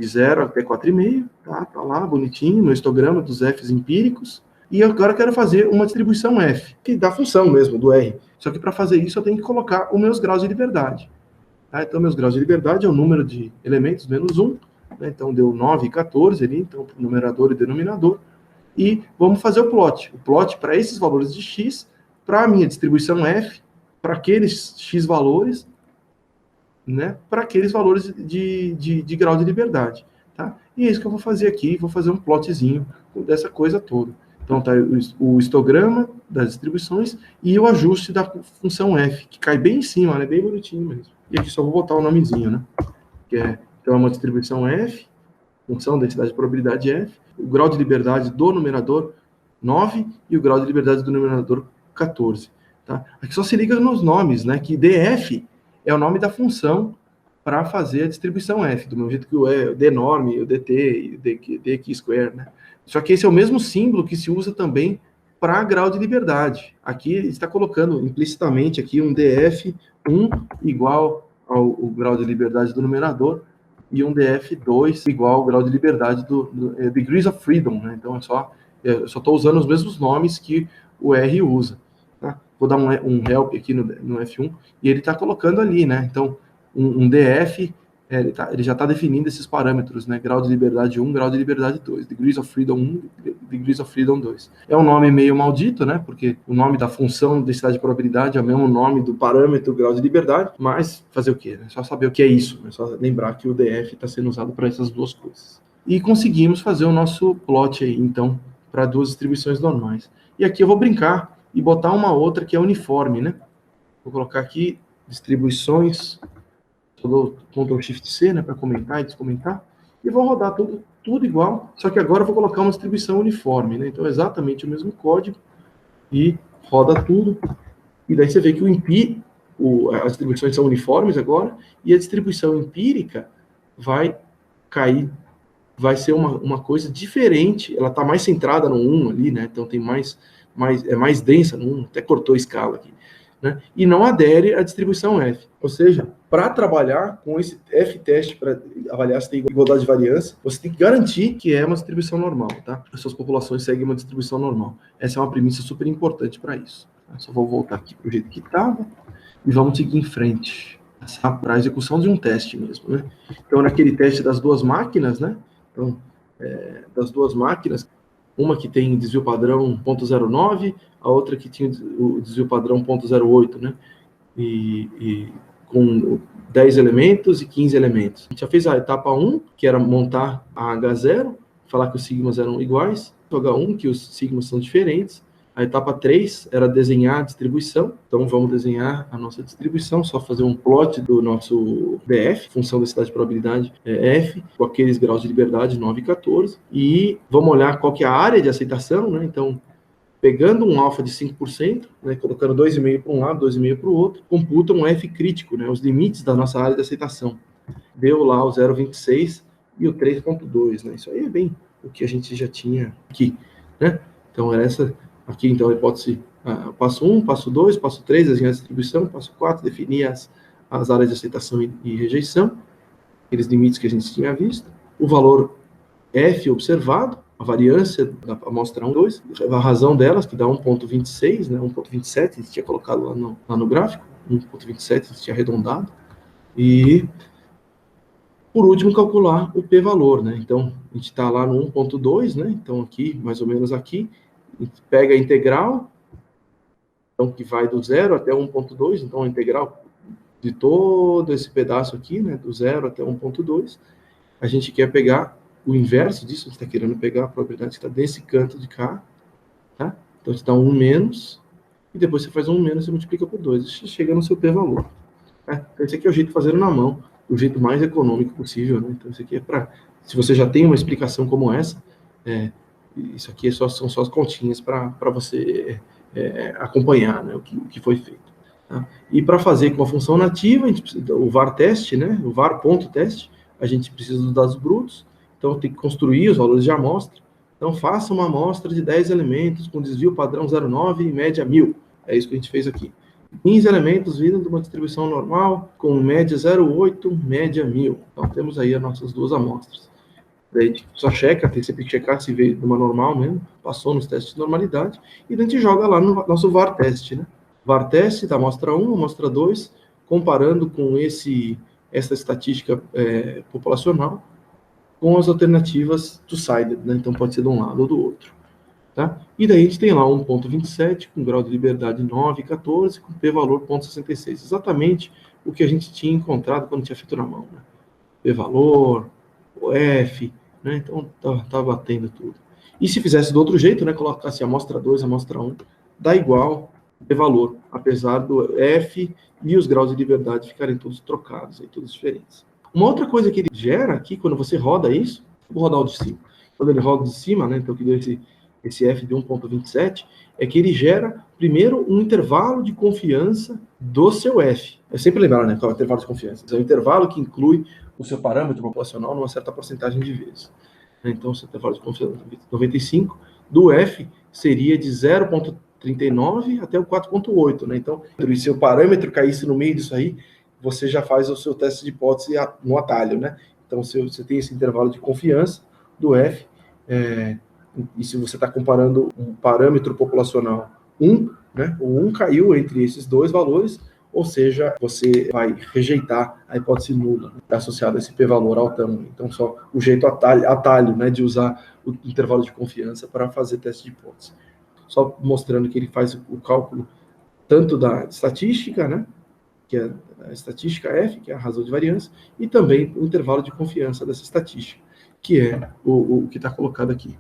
0 até 4,5, tá lá, bonitinho, no histograma dos Fs empíricos, e agora eu quero fazer uma distribuição F, que dá função mesmo, do R. Só que para fazer isso eu tenho que colocar os meus graus de liberdade. Então, meus graus de liberdade é o número de elementos menos 1, né? Então deu 9 e 14 ali, então numerador e denominador, e vamos fazer o plot para esses valores de x, para a minha distribuição F, para aqueles x valores, né? Para aqueles valores de grau de liberdade, tá? E é isso que eu vou fazer aqui, vou fazer um plotzinho dessa coisa toda. Então tá o histograma das distribuições e o ajuste da função F, que cai bem em cima, né? Bem bonitinho mesmo. E aqui só vou botar o nomezinho, né? Então é uma distribuição F, função densidade de probabilidade F, o grau de liberdade do numerador 9 e o grau de liberdade do numerador 14. Tá? Aqui só se liga nos nomes, né? Que df é o nome da função para fazer a distribuição F, do mesmo jeito que o dnorm, o dt, o dq square, né? Só que esse é o mesmo símbolo que se usa também para grau de liberdade. Aqui está colocando implicitamente aqui um df1 igual ao grau de liberdade do numerador e um df2 igual ao grau de liberdade do degrees of freedom, né? Então eu só estou usando os mesmos nomes que o R usa. Tá? Vou dar um help aqui no F1 e ele está colocando ali, né? Então um df ele já está definindo esses parâmetros, né? Grau de liberdade 1, grau de liberdade 2, degrees of freedom 1, degrees of freedom 2. É um nome meio maldito, né? Porque o nome da função densidade de probabilidade é o mesmo nome do parâmetro grau de liberdade, mas fazer o quê? É só saber o que é isso, é só lembrar que o DF está sendo usado para essas duas coisas. E conseguimos fazer o nosso plot aí, então, para duas distribuições normais. E aqui eu vou brincar e botar uma outra que é uniforme, né? Vou colocar aqui distribuições, eu dou Ctrl Shift C, né, para comentar e descomentar, e vou rodar tudo igual, só que agora eu vou colocar uma distribuição uniforme, né? Então é exatamente o mesmo código, e roda tudo, e daí você vê que as distribuições são uniformes agora, e a distribuição empírica vai cair, vai ser uma coisa diferente, ela está mais centrada no 1 ali, né? Então tem é mais densa no 1, até cortou a escala aqui, né? E não adere à distribuição F. Ou seja, para trabalhar com esse F-teste, para avaliar se tem igualdade de variância, você tem que garantir que é uma distribuição normal, tá? As suas populações seguem uma distribuição normal. Essa é uma premissa super importante para isso. Só vou voltar aqui para o jeito que estava e vamos seguir em frente para a execução de um teste mesmo, né? Então, naquele teste das duas máquinas, né? Então, das duas máquinas, uma que tem desvio padrão 0.09, a outra que tinha o desvio padrão 0.08, né? E com 10 elementos e 15 elementos. A gente já fez a etapa 1, que era montar a H0, falar que os sigmas eram iguais, o H1, que os sigmas são diferentes. A etapa 3 era desenhar a distribuição, então vamos desenhar a nossa distribuição, só fazer um plot do nosso DF, função densidade de probabilidade F, com aqueles graus de liberdade 9 e 14, e vamos olhar qual que é a área de aceitação, né? Então, pegando um alfa de 5%, né, colocando 2,5 para um lado, 2,5 para o outro, computa um F crítico, né, os limites da nossa área de aceitação. Deu lá o 0,26 e o 3,2, né? Isso aí é bem o que a gente já tinha aqui, né? Então, era essa aqui, então, a hipótese, passo 1, passo 2, passo 3, desenhar a distribuição, passo 4, definir as áreas de aceitação e rejeição, aqueles limites que a gente tinha visto, o valor F observado, a variância da amostra 1, 2, a razão delas, que dá 1,26, né, 1,27, a gente tinha colocado lá no gráfico, 1,27 a gente tinha arredondado, e, por último, calcular o p-valor, né, então, a gente está lá no 1,2, né, então aqui, mais ou menos aqui, a gente pega a integral, então, que vai do 0 até 1,2, então a integral de todo esse pedaço aqui, né, do 0 até 1,2, a gente quer pegar o inverso disso, a gente está querendo pegar a probabilidade que está desse canto de cá, tá? Então, você dá 1 menos, e depois você faz 1 menos e multiplica por 2, você chega no seu p-valor. Tá? Então, esse aqui é o jeito de fazer na mão, o jeito mais econômico possível, né? Então, isso aqui é para... Se você já tem uma explicação como essa, isso aqui são só as continhas para você acompanhar, né, o que foi feito. Tá? E para fazer com a função nativa, a gente precisa, o var teste, né, o var.teste, a gente precisa dos dados brutos, então tem que construir os valores de amostra. Então faça uma amostra de 10 elementos com desvio padrão 0,9 e média 1000. É isso que a gente fez aqui. 15 elementos vindo de uma distribuição normal, com média 0,8, média 1000. Então temos aí as nossas duas amostras. Daí a gente só checa, tem sempre que checar se veio de uma normal mesmo, passou nos testes de normalidade, e daí a gente joga lá no nosso var teste, né? var teste da amostra 1, amostra 2, comparando com essa estatística populacional, com as alternativas two-sided, né? Então pode ser de um lado ou do outro. Tá? E daí a gente tem lá 1,27 com grau de liberdade 9 e 14, com p-valor 0,66. Exatamente o que a gente tinha encontrado quando tinha feito na mão. Né? P-valor, o F, né? Então tá batendo tudo. E se fizesse do outro jeito, né? Colocasse amostra 2, amostra 1, dá igual p-valor, apesar do F e os graus de liberdade ficarem todos trocados, aí, todos diferentes. Uma outra coisa que ele gera aqui, quando você roda isso, vou rodar o de cima. Quando ele roda de cima, né, então que deu esse F de 1,27, é que ele gera, primeiro, um intervalo de confiança do seu F. É sempre lembrar, né, qual é o intervalo de confiança. É um intervalo que inclui o seu parâmetro populacional numa certa porcentagem de vezes. Então, o seu intervalo de confiança 95 do F seria de 0,39 até o 4,8, né? Então, se seu parâmetro caísse no meio disso aí, você já faz o seu teste de hipótese no atalho, né? Então, você tem esse intervalo de confiança do F, e se você está comparando um parâmetro populacional 1, né? O 1 caiu entre esses dois valores, ou seja, você vai rejeitar a hipótese nula, né, associada a esse p-valor ao tamanho. Então, só o jeito atalho, né, de usar o intervalo de confiança para fazer teste de hipótese. Só mostrando que ele faz o cálculo tanto da estatística, né, que é a estatística F, que é a razão de variância, e também o intervalo de confiança dessa estatística, que é o que está colocado aqui.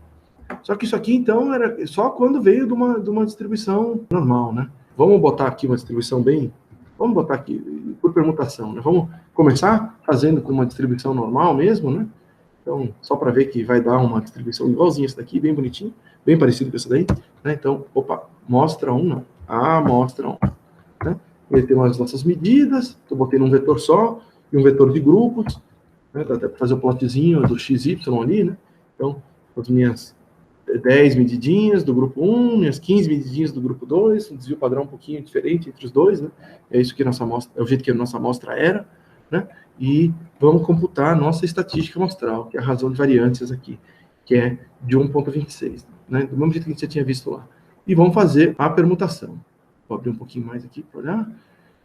Só que isso aqui, então, era só quando veio de uma distribuição normal, né? Vamos botar aqui uma distribuição vamos botar aqui por permutação, né? Vamos começar fazendo com uma distribuição normal mesmo, né? Então, só para ver que vai dar uma distribuição igualzinha essa daqui, bem bonitinho, bem parecido com essa daí, né? Então, opa, mostra 1, não. Mostra 1, né? Ele tem as nossas medidas, eu botei num vetor só, e um vetor de grupos, né? Dá até para fazer o plotzinho do XY ali, né? Então, as minhas 10 medidinhas do grupo 1, minhas 15 medidinhas do grupo 2, um desvio padrão um pouquinho diferente entre os dois, né? É isso que a nossa amostra, é o jeito que a nossa amostra era, né? E vamos computar a nossa estatística amostral, que é a razão de variâncias aqui, que é de 1,26, né? Do mesmo jeito que a gente já tinha visto lá. E vamos fazer a permutação. Vou abrir um pouquinho mais aqui para olhar.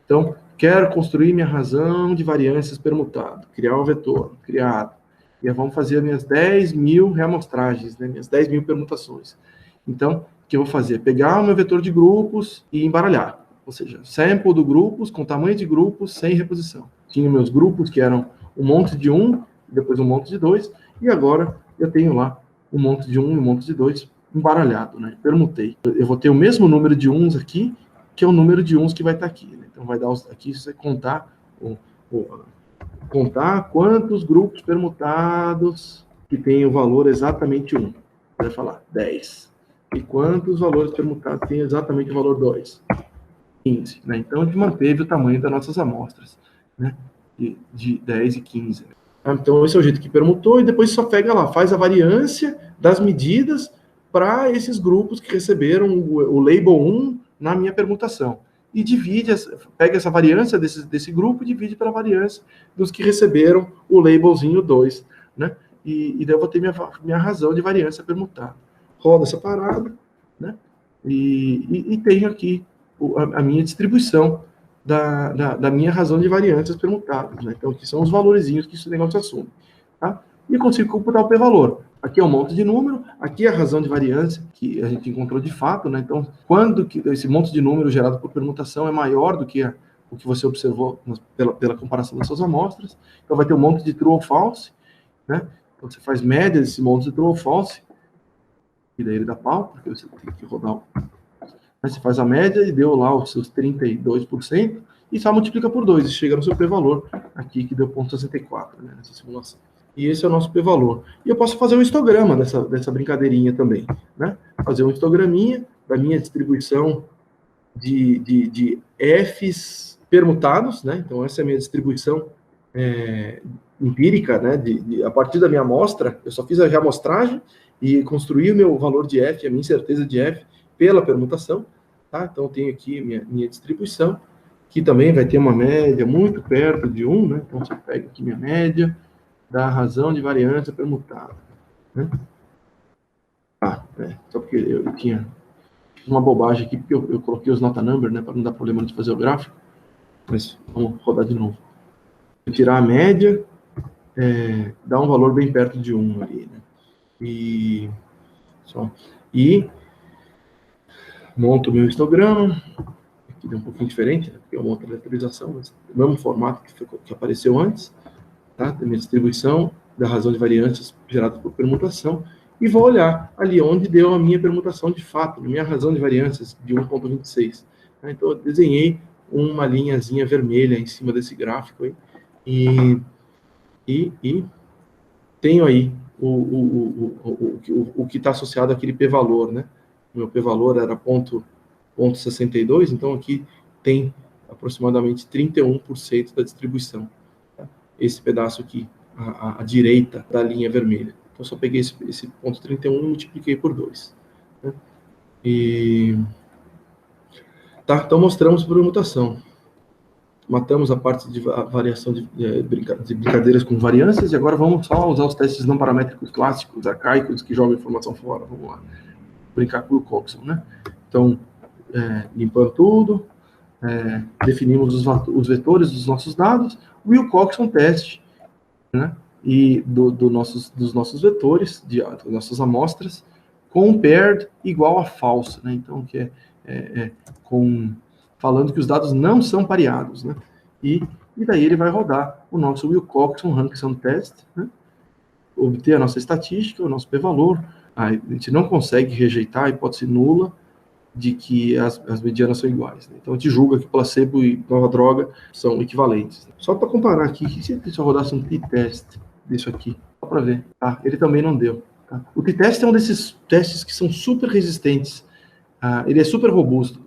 Então, quero construir minha razão de variâncias permutado, criar um vetor, criado. E vamos fazer as minhas 10.000 reamostragens, né? Minhas 10.000 permutações. Então, o que eu vou fazer? Pegar o meu vetor de grupos e embaralhar. Ou seja, sample do grupos com tamanho de grupos sem reposição. Tinha meus grupos que eram um monte de 1, depois um monte de 2, e agora eu tenho lá um monte de 1 e um monte de 2 embaralhado, né? Permutei. Eu vou ter o mesmo número de 1s aqui, que é o número de 1s que vai estar aqui, né? Então, vai dar aqui, se você contar quantos grupos permutados que tem o valor exatamente 1. Vai falar 10. E quantos valores permutados tem exatamente o valor 2? 15. Né? Então, a gente manteve o tamanho das nossas amostras, né? De 10 e 15. Então, esse é o jeito que permutou, e depois só pega lá, faz a variância das medidas para esses grupos que receberam o label 1 na minha permutação. E divide, pega essa variância desse grupo e divide pela variância dos que receberam o labelzinho 2, né? E daí eu vou ter minha razão de variância permutada. Roda essa parada, né? E tenho aqui a minha distribuição da minha razão de variâncias permutadas, né? Então, aqui são os valorzinhos que esse negócio assume, tá? E eu consigo computar o p-valor. Aqui é um monte de número, aqui é a razão de variância, que a gente encontrou de fato, né? Então, quando que esse monte de número gerado por permutação é maior do que o que você observou pela comparação das suas amostras, então vai ter um monte de true ou false, né? Então, você faz média desse monte de true ou false, e daí ele dá pau, porque você tem que rodar. Aí você faz a média e deu lá os seus 32%, e só multiplica por 2, e chega no seu p-valor, aqui que deu 0,64, né, nessa simulação. E esse é o nosso p-valor. E eu posso fazer um histograma dessa brincadeirinha também, né? Fazer um histograminha da minha distribuição de Fs permutados, né? Então, essa é a minha distribuição empírica, né? A partir da minha amostra, eu só fiz a reamostragem e construí o meu valor de F, a minha incerteza de F, pela permutação, tá? Então, eu tenho aqui minha distribuição, que também vai ter uma média muito perto de 1, né? Então, você pega aqui minha média da razão de variância permutada, né? Só porque eu tinha uma bobagem aqui, porque eu coloquei os nota number, né, para não dar problema de fazer o gráfico, mas vamos rodar de novo. Vou tirar a média, dá um valor bem perto de 1 ali, né? E monto o meu histograma, aqui deu um pouquinho diferente, né, porque é uma outra letorização, mas o mesmo formato que apareceu antes, tá? Da minha distribuição, da razão de variâncias gerada por permutação, e vou olhar ali onde deu a minha permutação de fato, a minha razão de variâncias de 1,26. Tá? Então, eu desenhei uma linhazinha vermelha em cima desse gráfico aí, e tenho aí o que está associado àquele p-valor, né? O meu p-valor era 0,62, então aqui tem aproximadamente 31% da distribuição. Esse pedaço aqui, à direita da linha vermelha. Então, só peguei esse ponto 31 e multipliquei por 2. Né? Tá, então, mostramos por permutação. Matamos a parte de variação de brincadeiras com variâncias, e agora vamos só usar os testes não paramétricos clássicos, arcaicos, que jogam informação fora. Vamos lá. Brincar com o Coxon, né? Então, limpando tudo, definimos os vetores dos nossos dados, o Wilcoxon teste, né, e dos nossos vetores, das nossas amostras, com paired igual a falso, né, então que falando que os dados não são pareados, né, e daí ele vai rodar o nosso Wilcoxon Rankin Test, né, obter a nossa estatística, o nosso p-valor. A gente não consegue rejeitar a hipótese nula de que as medianas são iguais, né? Então a gente julga que placebo e nova droga são equivalentes. Só para comparar aqui, se eu rodasse um t-test disso aqui, só para ver, tá? Ele também não deu. Tá? O t-test é um desses testes que são super resistentes. Ele é super robusto,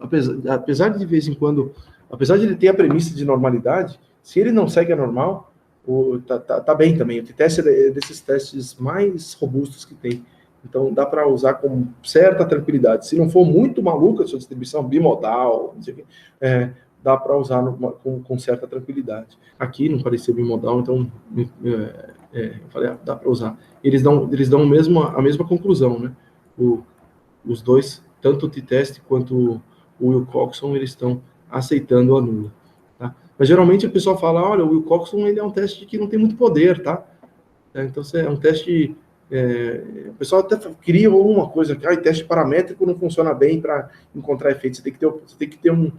apesar de vez em quando, apesar de ele ter a premissa de normalidade, se ele não segue a normal, tá bem também. O t-test é desses testes mais robustos que tem. Então, dá para usar com certa tranquilidade. Se não for muito maluca a sua distribuição bimodal, não sei o quê, dá para usar com certa tranquilidade. Aqui não parecia bimodal, então eu falei, dá para usar. Eles dão a mesma conclusão, né? Os dois, tanto o t-test quanto o Wilcoxon, eles estão aceitando a nula. Tá? Mas geralmente o pessoal fala, olha, o Wilcoxon ele é um teste que não tem muito poder, tá? Então, é um teste... o pessoal até cria alguma coisa, teste paramétrico não funciona bem para encontrar efeitos, você tem que ter uma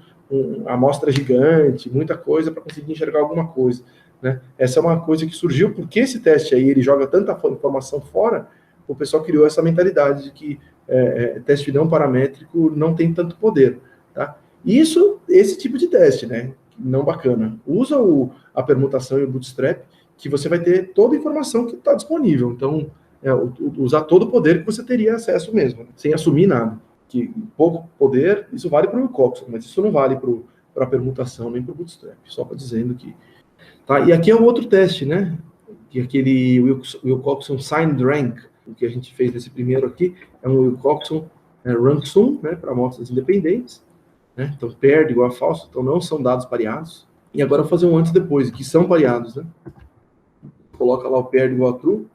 amostra gigante, muita coisa para conseguir enxergar alguma coisa, né? Essa é uma coisa que surgiu porque esse teste aí, ele joga tanta informação fora, o pessoal criou essa mentalidade de que teste não paramétrico não tem tanto poder, tá? Esse tipo de teste, né? Não bacana. Usa a permutação e o bootstrap, que você vai ter toda a informação que está disponível, então usar todo o poder que você teria acesso mesmo, né? Sem assumir nada. Que pouco poder, isso vale para o Wilcoxon, mas isso não vale para a permutação nem para o Bootstrap, só para dizendo que... Tá? E aqui é o outro teste, né? Que aquele Wilcoxon Signed Rank, o que a gente fez nesse primeiro aqui, é um Wilcoxon Rank Sum, né, para amostras independentes, né? Então, paired igual a falso, então não são dados pareados. E agora eu vou fazer um antes e depois, que são pareados, né? Coloca lá o paired igual a true,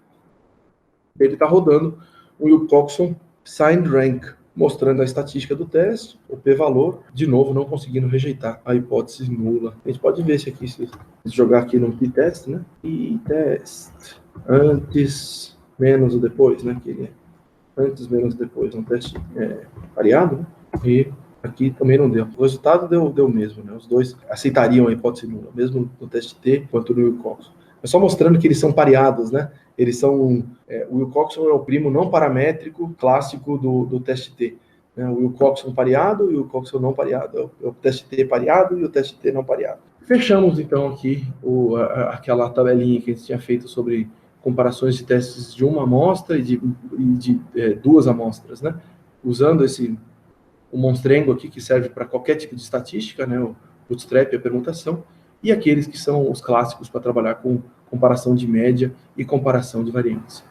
ele está rodando o Wilcoxon Signed Rank, mostrando a estatística do teste, o p-valor, de novo, não conseguindo rejeitar a hipótese nula. A gente pode ver esse aqui, se jogar aqui no t-test, né? T-test, antes, menos ou depois, né? Que ele é antes, menos, depois, um teste variado, né? E aqui também não deu. O resultado deu mesmo, né? Os dois aceitariam a hipótese nula, mesmo no teste T quanto no Wilcoxon. É só mostrando que eles são pareados, né? Eles são... o Wilcoxon é o primo não paramétrico clássico do teste T. Né? O Wilcoxon pareado e o Wilcoxon não pareado. É o teste T pareado e o teste T não pareado. Fechamos, então, aqui aquela tabelinha que a gente tinha feito sobre comparações de testes de uma amostra e de duas amostras, né? Usando o monstrengo aqui, que serve para qualquer tipo de estatística, né? O bootstrap, a permutação, e aqueles que são os clássicos para trabalhar com comparação de média e comparação de variância.